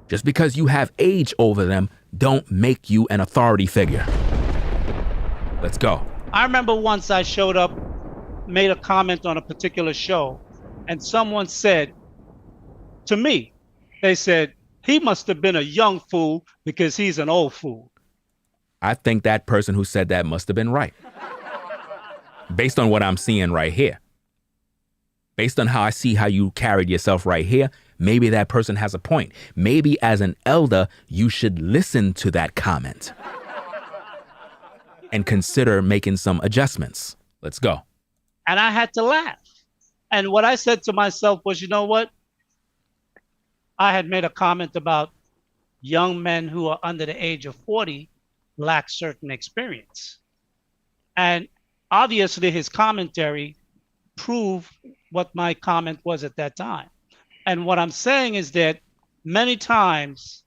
Just because you have age over them, don't make you an authority figure. Let's go. I remember once I showed up, made a comment on a particular show, and someone said to me, they said, he must have been a young fool because he's an old fool. I think that person who said that must have been right. Based on what I'm seeing right here. Based on how I see how you carried yourself right here, maybe that person has a point. Maybe as an elder, you should listen to that comment and consider making some adjustments. Let's go. And I had to laugh. And what I said to myself was, you know what? I had made a comment about young men who are under the age of 40 lack certain experience. And obviously his commentary proved what my comment was at that time. And what I'm saying is that many times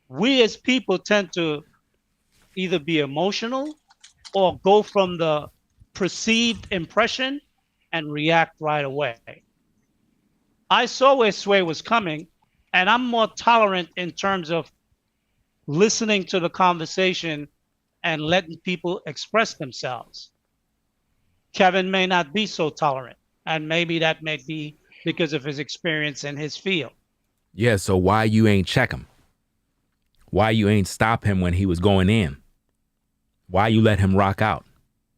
we as people tend to either be emotional or go from the perceived impression and react right away. I saw where Sway was coming, and I'm more tolerant in terms of listening to the conversation and letting people express themselves. Kevin may not be so tolerant, and maybe that may be because of his experience in his field. Yeah, so why you ain't check him? Why you ain't stop him when he was going in? Why you let him rock out?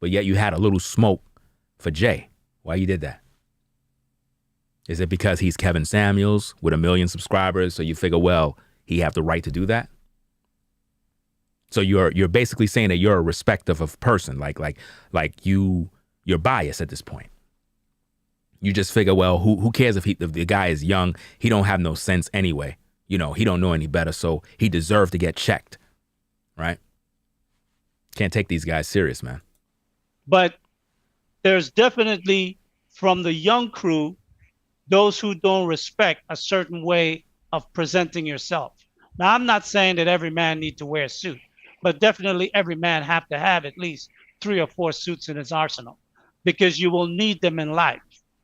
But yet you had a little smoke for Jay. Why you did that? Is it because he's Kevin Samuels with 1 million subscribers, so you figure, well, he have the right to do that? So you're basically saying that you're a respective of person, like you're biased at this point. You just figure, well, who cares if the guy is young? He don't have no sense anyway. You know, he don't know any better, so he deserved to get checked, right? Can't take these guys serious, man. But there's definitely, from the young crew, those who don't respect a certain way of presenting yourself. Now, I'm not saying that every man need to wear a suit, but definitely every man have to have at least 3 or 4 suits in his arsenal, because you will need them in life.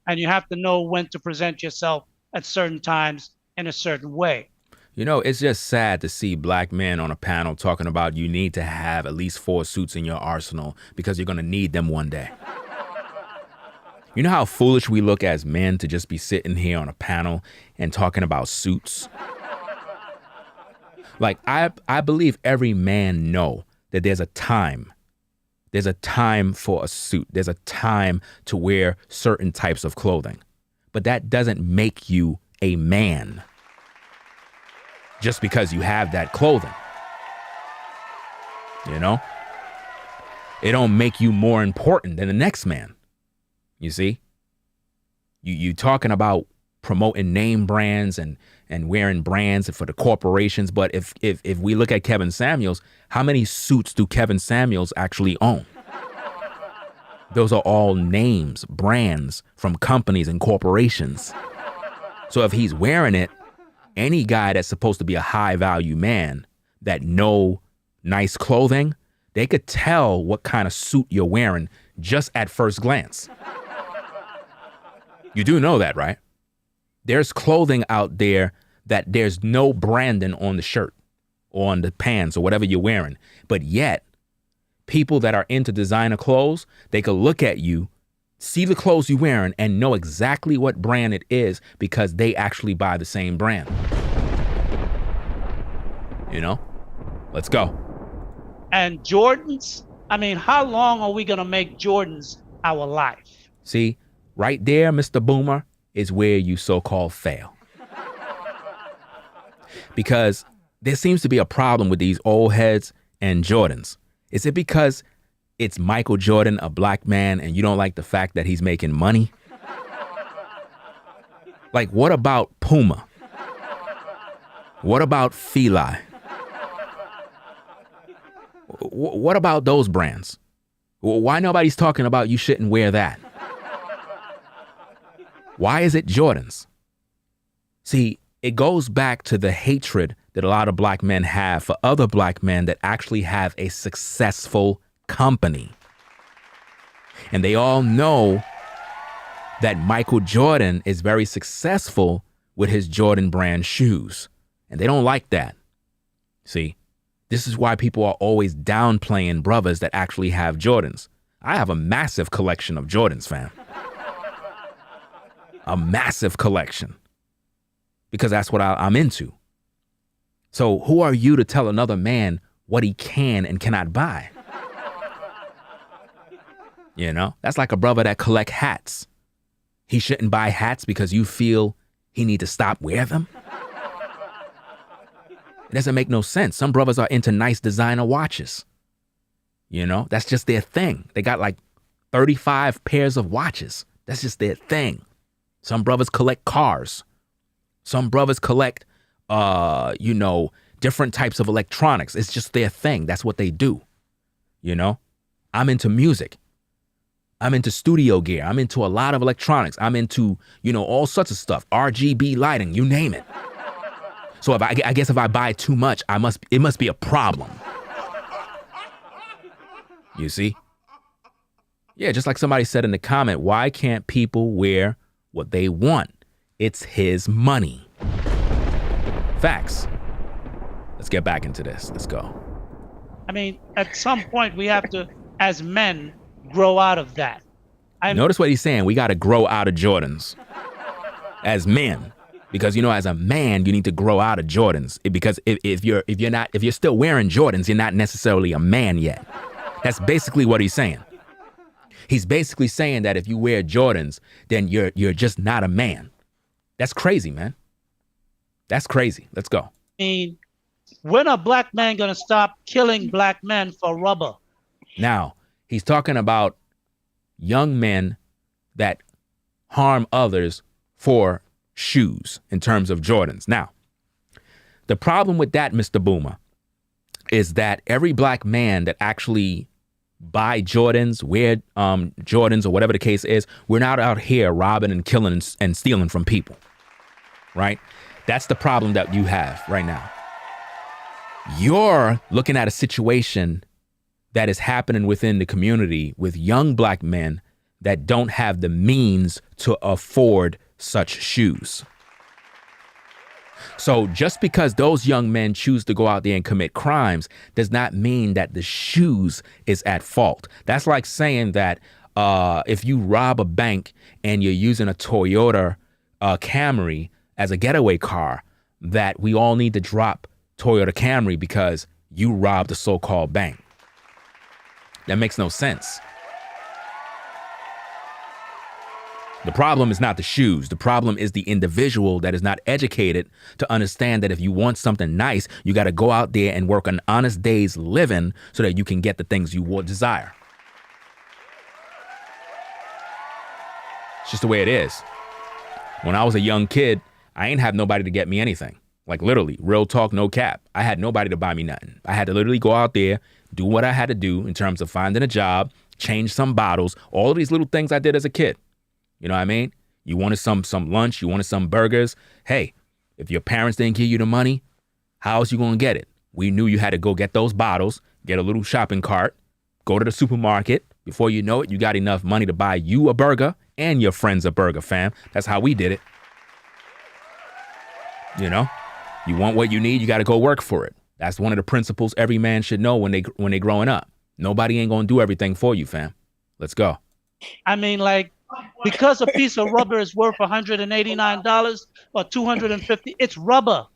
And you have to know when to present yourself at certain times in a certain way. You know, it's just sad to see black men on a panel talking about you need to have at least 4 suits in your arsenal because you're going to need them one day. You know how foolish we look as men to just be sitting here on a panel and talking about suits? Like, I believe every man know that there's a time. There's a time for a suit. There's a time to wear certain types of clothing. But that doesn't make you a man just because you have that clothing. You know? It don't make you more important than the next man. You see? You talking about promoting name brands and wearing brands for the corporations, but if we look at Kevin Samuels, how many suits do Kevin Samuels actually own? Those are all names, brands from companies and corporations. So if he's wearing it, any guy that's supposed to be a high value man that know nice clothing, they could tell what kind of suit you're wearing just at first glance. You do know that, right? There's clothing out there that there's no branding on the shirt or on the pants or whatever you're wearing. But yet, people that are into designer clothes, they could look at you, see the clothes you're wearing, and know exactly what brand it is because they actually buy the same brand. You know? Let's go. And Jordans, I mean, how long are we going to make Jordans our life? See, right there, Mr. Boomer, is where you so-called fail. Because there seems to be a problem with these old heads and Jordans. Is it because it's Michael Jordan, a black man, and you don't like the fact that he's making money? Like, what about Puma? What about Fila? What about those brands? Why nobody's talking about you shouldn't wear that? Why is it Jordans? See, it goes back to the hatred that a lot of black men have for other black men that actually have a successful company. And they all know that Michael Jordan is very successful with his Jordan brand shoes. And they don't like that. See, this is why people are always downplaying brothers that actually have Jordans. I have a massive collection of Jordans, fam. A massive collection. Because that's what I'm into. So who are you to tell another man what he can and cannot buy? You know, that's like a brother that collect hats. He shouldn't buy hats because you feel he need to stop wearing them. It doesn't make no sense. Some brothers are into nice designer watches. You know, that's just their thing. They got like 35 pairs of watches. That's just their thing. Some brothers collect cars. Some brothers collect, different types of electronics. It's just their thing. That's what they do. You know, I'm into music. I'm into studio gear. I'm into a lot of electronics. I'm into, all sorts of stuff. RGB lighting, you name it. So I guess if I buy too much, it must be a problem. You see? Yeah, just like somebody said in the comment, why can't people wear what they want? It's his money. Facts. Let's get back into this. Let's go. I mean, at some point we have to, as men, grow out of that. Notice what he's saying. We got to grow out of Jordans as men, because as a man you need to grow out of Jordans. Because if you're still wearing Jordans, you're not necessarily a man yet. That's basically what he's saying. He's basically saying that if you wear Jordans, then you're just not a man. That's crazy, man. That's crazy. Let's go. I mean, When are black men going to stop killing black men for rubber? Now, he's talking about young men that harm others for shoes in terms of Jordans. Now, the problem with that, Mr. Boomer, is that every black man that actually buy Jordans, wear Jordans, or whatever the case is, we're not out here robbing and killing and stealing from people, right? That's the problem that you have right now. You're looking at a situation that is happening within the community with young black men that don't have the means to afford such shoes. So just because those young men choose to go out there and commit crimes does not mean that the shoes is at fault. That's like saying that if you rob a bank and you're using a Toyota Camry as a getaway car, that we all need to drop Toyota Camry because you robbed a so-called bank. That makes no sense. The problem is not the shoes. The problem is the individual that is not educated to understand that if you want something nice, you got to go out there and work an honest day's living so that you can get the things you will desire. It's just the way it is. When I was a young kid, I ain't have nobody to get me anything. Like literally, real talk, no cap. I had nobody to buy me nothing. I had to literally go out there, do what I had to do in terms of finding a job, change some bottles, all of these little things I did as a kid. You know what I mean? You wanted some lunch, you wanted some burgers. Hey, if your parents didn't give you the money, how else you gonna get it? We knew you had to go get those bottles, get a little shopping cart, go to the supermarket. Before you know it, you got enough money to buy you a burger and your friends a burger, fam. That's how we did it. You know? You want what you need, you got to go work for it. That's one of the principles every man should know when they growing up. Nobody ain't going to do everything for you, fam. Let's go. I mean, like, because a piece of rubber is worth $189 or $250, it's rubber.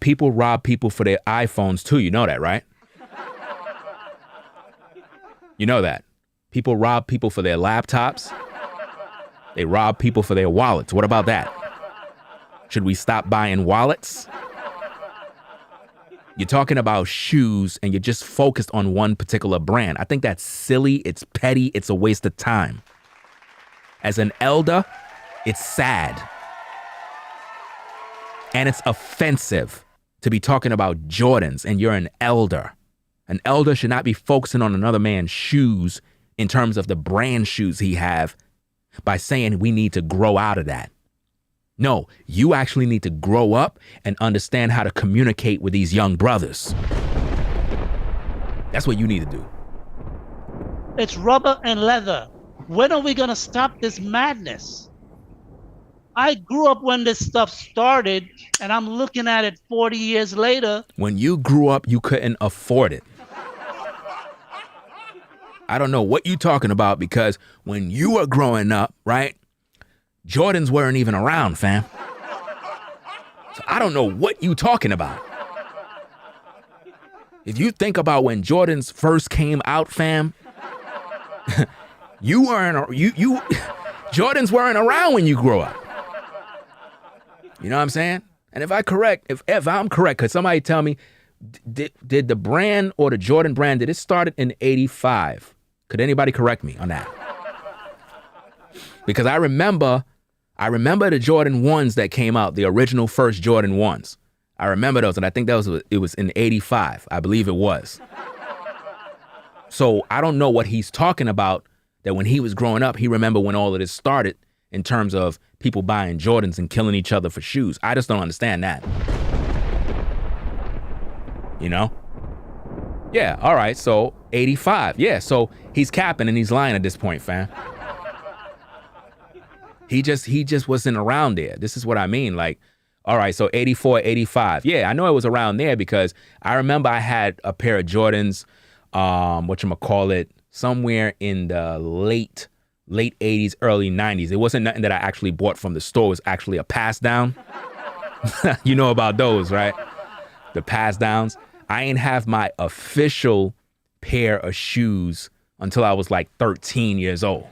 People rob people for their iPhones too. You know that, right? You know that. People rob people for their laptops. They rob people for their wallets. What about that? Should we stop buying wallets? You're talking about shoes and you're just focused on one particular brand. I think that's silly. It's petty. It's a waste of time. As an elder, it's sad. And it's offensive to be talking about Jordans and you're an elder. An elder should not be focusing on another man's shoes in terms of the brand shoes he have by saying we need to grow out of that. No, you actually need to grow up and understand how to communicate with these young brothers. That's what you need to do. It's rubber and leather. When are we going to stop this madness? I grew up when this stuff started, and I'm looking at it 40 years later. When you grew up, you couldn't afford it. I don't know what you're talking about because when you were growing up, right? Jordans weren't even around, fam. So I don't know what you talking about. If you think about when Jordans first came out, fam, Jordans weren't around when you grew up. You know what I'm saying? And if I'm correct, could somebody tell me, did the brand or the Jordan brand, did it start in 85? Could anybody correct me on that? Because I remember the Jordan 1s that came out, the original first Jordan 1s. I remember those, and I think it was in 85. I believe it was. So I don't know what he's talking about, that when he was growing up, he remembered when all of this started in terms of people buying Jordans and killing each other for shoes. I just don't understand that. You know? Yeah, all right, so 85. Yeah, so he's capping and he's lying at this point, fam. He just wasn't around there. This is what I mean. Like, all right, so 84, 85. Yeah, I know it was around there because I remember I had a pair of Jordans, somewhere in the late 80s, early 90s. It wasn't nothing that I actually bought from the store. It was actually a pass down. You know about those, right? The pass downs. I ain't have my official pair of shoes until I was like 13 years old.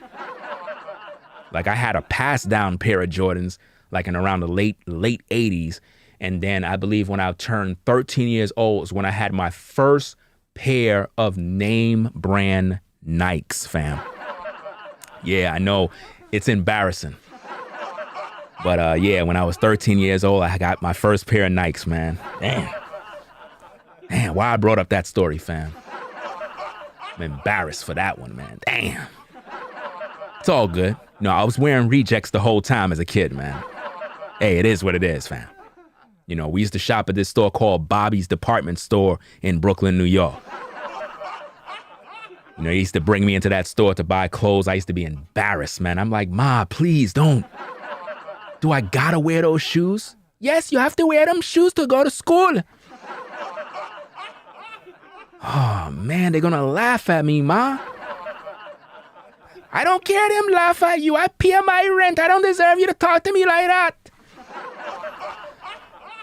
Like I had a pass down pair of Jordans like in around the late 80s. And then I believe when I turned 13 years old is when I had my first pair of name brand Nikes, fam. Yeah, I know it's embarrassing. But yeah, when I was 13 years old, I got my first pair of Nikes, man. Damn, why I brought up that story, fam. I'm embarrassed for that one, man. Damn. It's all good. No, I was wearing rejects the whole time as a kid, man. Hey, it is what it is, fam. You know, we used to shop at this store called Bobby's Department Store in Brooklyn, New York. You know, he used to bring me into that store to buy clothes. I used to be embarrassed, man. I'm like, Ma, please don't. Do I gotta wear those shoes? Yes, you have to wear them shoes to go to school. Oh, man, they're gonna laugh at me, Ma. I don't care them laugh at you. I pay my rent. I don't deserve you to talk to me like that.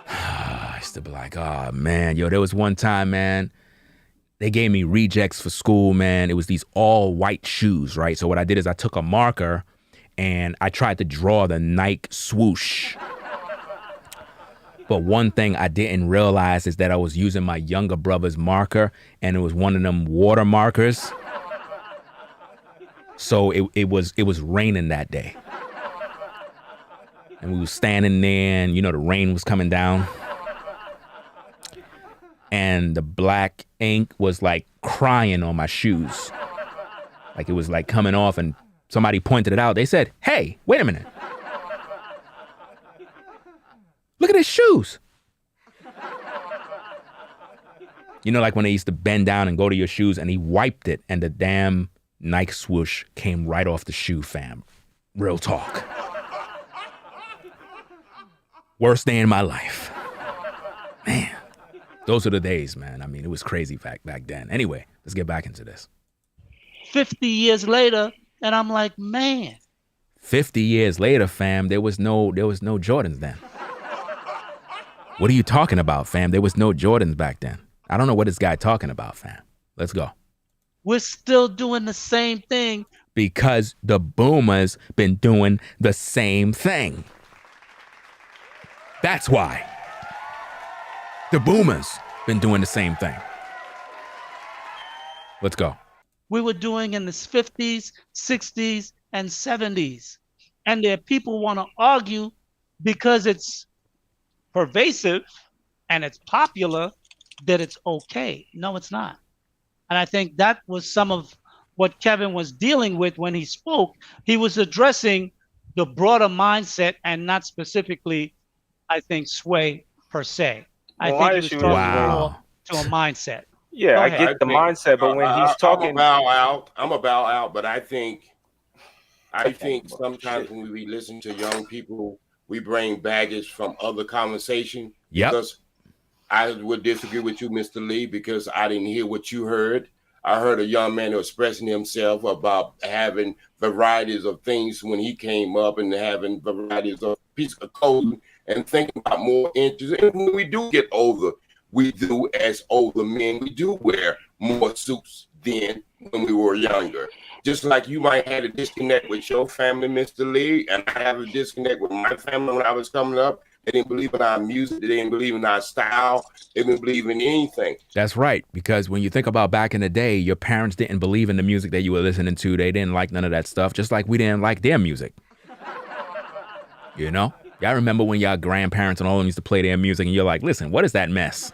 I used to be like, oh, man, yo, there was one time, man, they gave me rejects for school, man. It was these all white shoes, right? So what I did is I took a marker and I tried to draw the Nike swoosh. But one thing I didn't realize is that I was using my younger brother's marker, and it was one of them water markers. So it was raining that day. And we were standing there, and, you know, the rain was coming down. And the black ink was like crying on my shoes. Like it was like coming off, and somebody pointed it out. They said, hey, wait a minute. Look at his shoes. You know, like when they used to bend down and go to your shoes, and he wiped it, and the damn Nike swoosh came right off the shoe, fam. Real talk. Worst day in my life. Man, those are the days, man. I mean, it was crazy back then. Anyway, let's get back into this. 50 years later, and I'm like, man. 50 years later, fam, there was no Jordans then. What are you talking about, fam? There was no Jordans back then. I don't know what this guy talking about, fam. Let's go. We're still doing the same thing. Because the boomers been doing the same thing. That's why. The boomers been doing the same thing. Let's go. We were doing in the 50s, 60s, and 70s. And there are people want to argue because it's pervasive and it's popular that it's okay. No, it's not. And I think that was some of what Kevin was dealing with when he spoke. He was addressing the broader mindset and not specifically, I think, sway per se. I think he was talking more to a mindset. Yeah, I get the mindset, but when he's talking, I'm a bow out. But I think sometimes when we listen to young people, we bring baggage from other conversation. Yep. Because I would disagree with you, Mr. Lee, because I didn't hear what you heard. I heard a young man expressing himself about having varieties of things when he came up, and having varieties of pieces of clothing, and thinking about more interests. And when we do get older, we do, as older men, we do wear more suits than when we were younger. Just like you might have a disconnect with your family, Mr. Lee, and I have a disconnect with my family when I was coming up. They didn't believe in our music. They didn't believe in our style. They didn't believe in anything. That's right. Because when you think about back in the day, your parents didn't believe in the music that you were listening to. They didn't like none of that stuff, just like we didn't like their music. You know? Y'all remember when y'all grandparents and all of them used to play their music, and you're like, listen, what is that mess?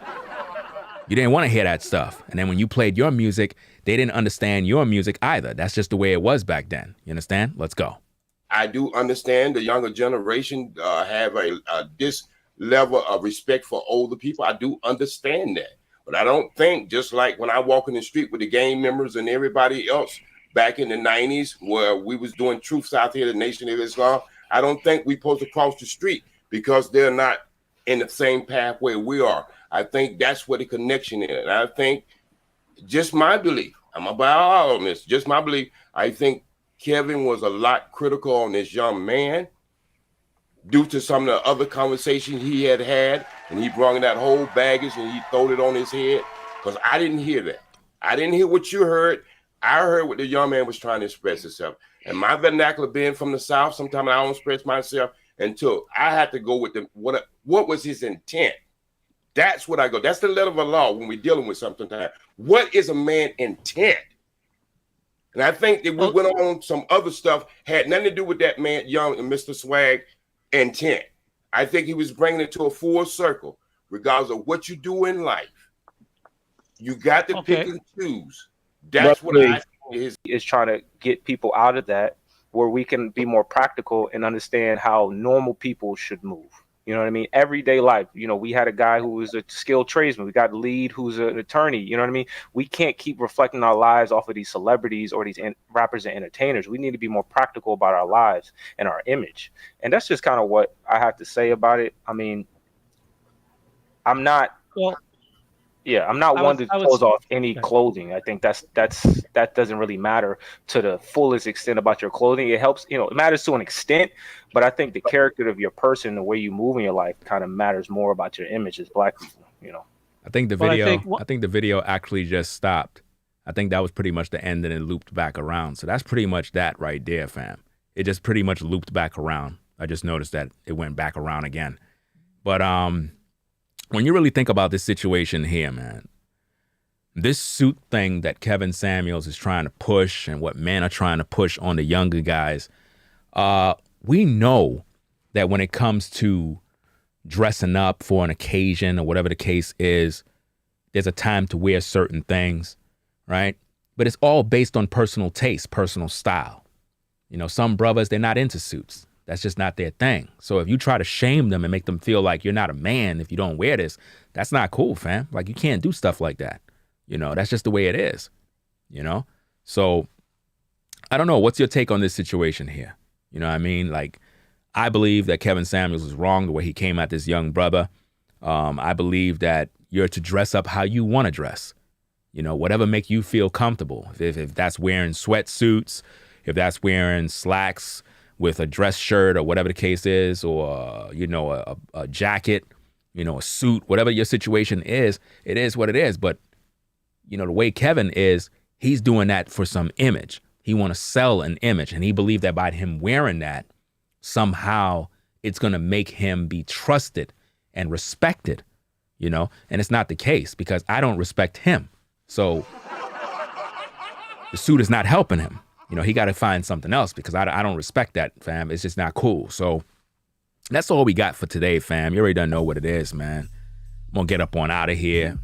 You didn't want to hear that stuff. And then when you played your music, they didn't understand your music either. That's just the way it was back then. You understand? Let's go. I do understand the younger generation have this level of respect for older people. I do understand that. But I don't think, just like when I walk in the street with the gang members and everybody else back in the 90s, where we was doing Truth Out Here, the Nation of Islam, I don't think we supposed to cross the street because they're not in the same pathway we are. I think that's where the connection is. And I think, just my belief, I'm about on this, just my belief, I think Kevin was a lot critical on this young man due to some of the other conversations he had, and he brought that whole baggage and he throwed it on his head, because I didn't hear that. I didn't hear what you heard. I heard what the young man was trying to express himself. And my vernacular being from the South, sometimes I don't express myself until I had to go with What was his intent? That's what I go. That's the letter of the law when we're dealing with something. What is a man's intent? And I think that we went on some other stuff, had nothing to do with that man, young and Mr. Swag intent. I think he was bringing it to a full circle, regardless of what you do in life. You got to pick and choose. That's what I think is trying to get people out of that, where we can be more practical and understand how normal people should move. You know what I mean? Everyday life. You know, we had a guy who was a skilled tradesman. We got a lead who's an attorney. You know what I mean? We can't keep reflecting our lives off of these celebrities or these rappers and entertainers. We need to be more practical about our lives and our image. And that's just kind of what I have to say about it. I mean, I'm not one to close off any clothing. I think that doesn't really matter to the fullest extent about your clothing. It helps, you know, it matters to an extent, but I think the character of your person, the way you move in your life, kind of matters more about your image as Black people, you know. I think the video actually just stopped. I think that was pretty much the end and it looped back around. So that's pretty much that right there, fam. It just pretty much looped back around. I just noticed that it went back around again. But when you really think about this situation here, man, this suit thing that Kevin Samuels is trying to push and what men are trying to push on the younger guys, we know that when it comes to dressing up for an occasion or whatever the case is, there's a time to wear certain things, right? But it's all based on personal taste, personal style. You know, some brothers, they're not into suits. That's just not their thing. So if you try to shame them and make them feel like you're not a man if you don't wear this, that's not cool, fam. Like, you can't do stuff like that. You know, that's just the way it is, you know? So I don't know. What's your take on this situation here? You know what I mean? Like, I believe that Kevin Samuels was wrong the way he came at this young brother. I believe that you're to dress up how you want to dress. You know, whatever make you feel comfortable. If that's wearing sweatsuits, if that's wearing slacks with a dress shirt or whatever the case is, or, you know, a jacket, you know, a suit, whatever your situation is, it is what it is. But, you know, the way Kevin is, he's doing that for some image. He want to sell an image. And he believed that by him wearing that, somehow it's going to make him be trusted and respected, you know? And it's not the case, because I don't respect him. So the suit is not helping him. You know, he got to find something else, because I don't respect that, fam. It's just not cool. So that's all we got for today, fam. You already done know what it is, man. I'm going to get up on out of here.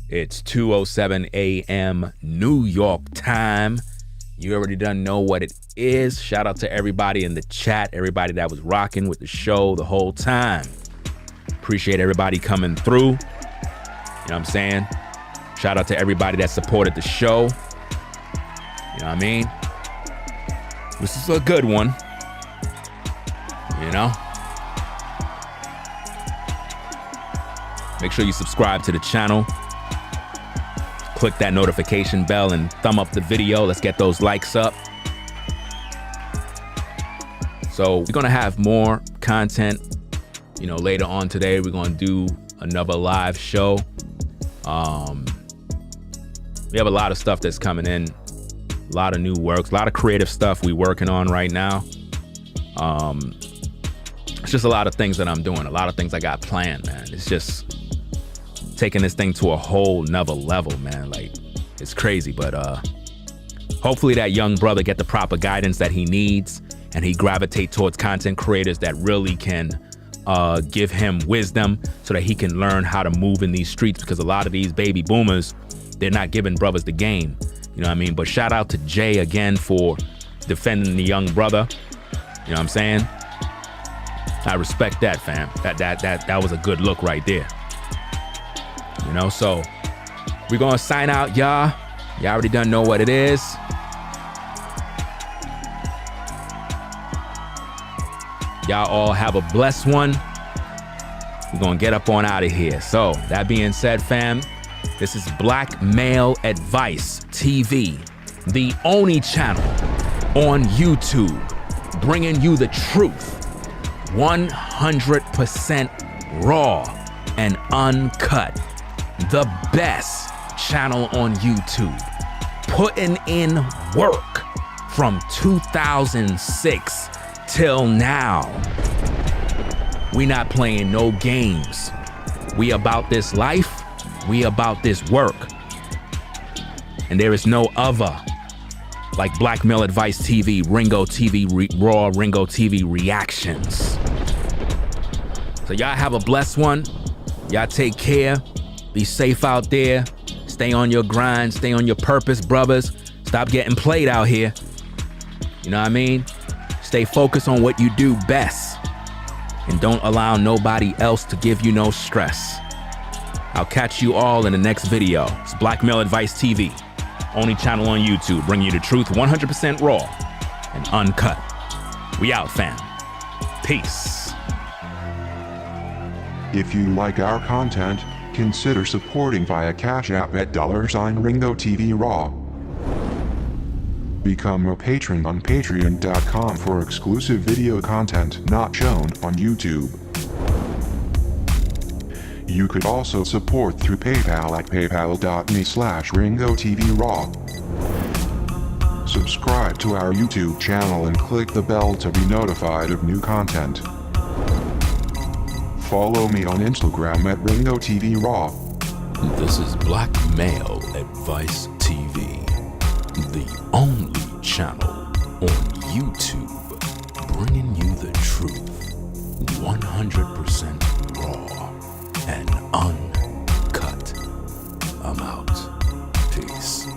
It's 2:07 a.m. New York time. You already done know what it is. Shout out to everybody in the chat, everybody that was rocking with the show the whole time. Appreciate everybody coming through. You know what I'm saying? Shout out to everybody that supported the show. You know what I mean? This is a good one. You know? Make sure you subscribe to the channel. Click that notification bell and thumb up the video. Let's get those likes up. So we're going to have more content, you know, later on today. We're going to do another live show. We have a lot of stuff that's coming in. A lot of new works, a lot of creative stuff we working on right now. It's just a lot of things that I'm doing, a lot of things I got planned, man. It's just taking this thing to a whole nother level, man. Like, it's crazy, but hopefully that young brother get the proper guidance that he needs, and he gravitate towards content creators that really can give him wisdom so that he can learn how to move in these streets, because a lot of these baby boomers, they're not giving brothers the game. You know what I mean? But shout out to Jay again for defending the young brother. You know what I'm saying? I respect that, fam. That was a good look right there. You know, so we're gonna sign out, y'all. Y'all already done know what it is. Y'all all have a blessed one. We're gonna get up on out of here. So that being said, fam, this is Black Male Advice TV, the only channel on YouTube bringing you the truth, 100% raw and uncut. The best channel on YouTube, putting in work from 2006 till now. We not playing no games. We about this life. We about this work. And there is no other like Black Male Advice TV, Ringo TV, Raw Ringo TV reactions. So y'all have a blessed one. Y'all take care. Be safe out there. Stay on your grind. Stay on your purpose, brothers. Stop getting played out here. You know what I mean? Stay focused on what you do best. And don't allow nobody else to give you no stress. I'll catch you all in the next video. It's Black Male Advice TV. Only channel on YouTube, bringing you the truth 100% raw and uncut. We out, fam. Peace. If you like our content, consider supporting via Cash App at $Ringo TV Raw. Become a patron on patreon.com for exclusive video content not shown on YouTube. You could also support through PayPal at paypal.me/Ringo TV Raw. Subscribe to our YouTube channel and click the bell to be notified of new content. Follow me on Instagram at Ringo TV Raw. This is Black Male Advice TV, the only channel on YouTube bringing you the truth 100% raw and uncut. I'm out. Peace.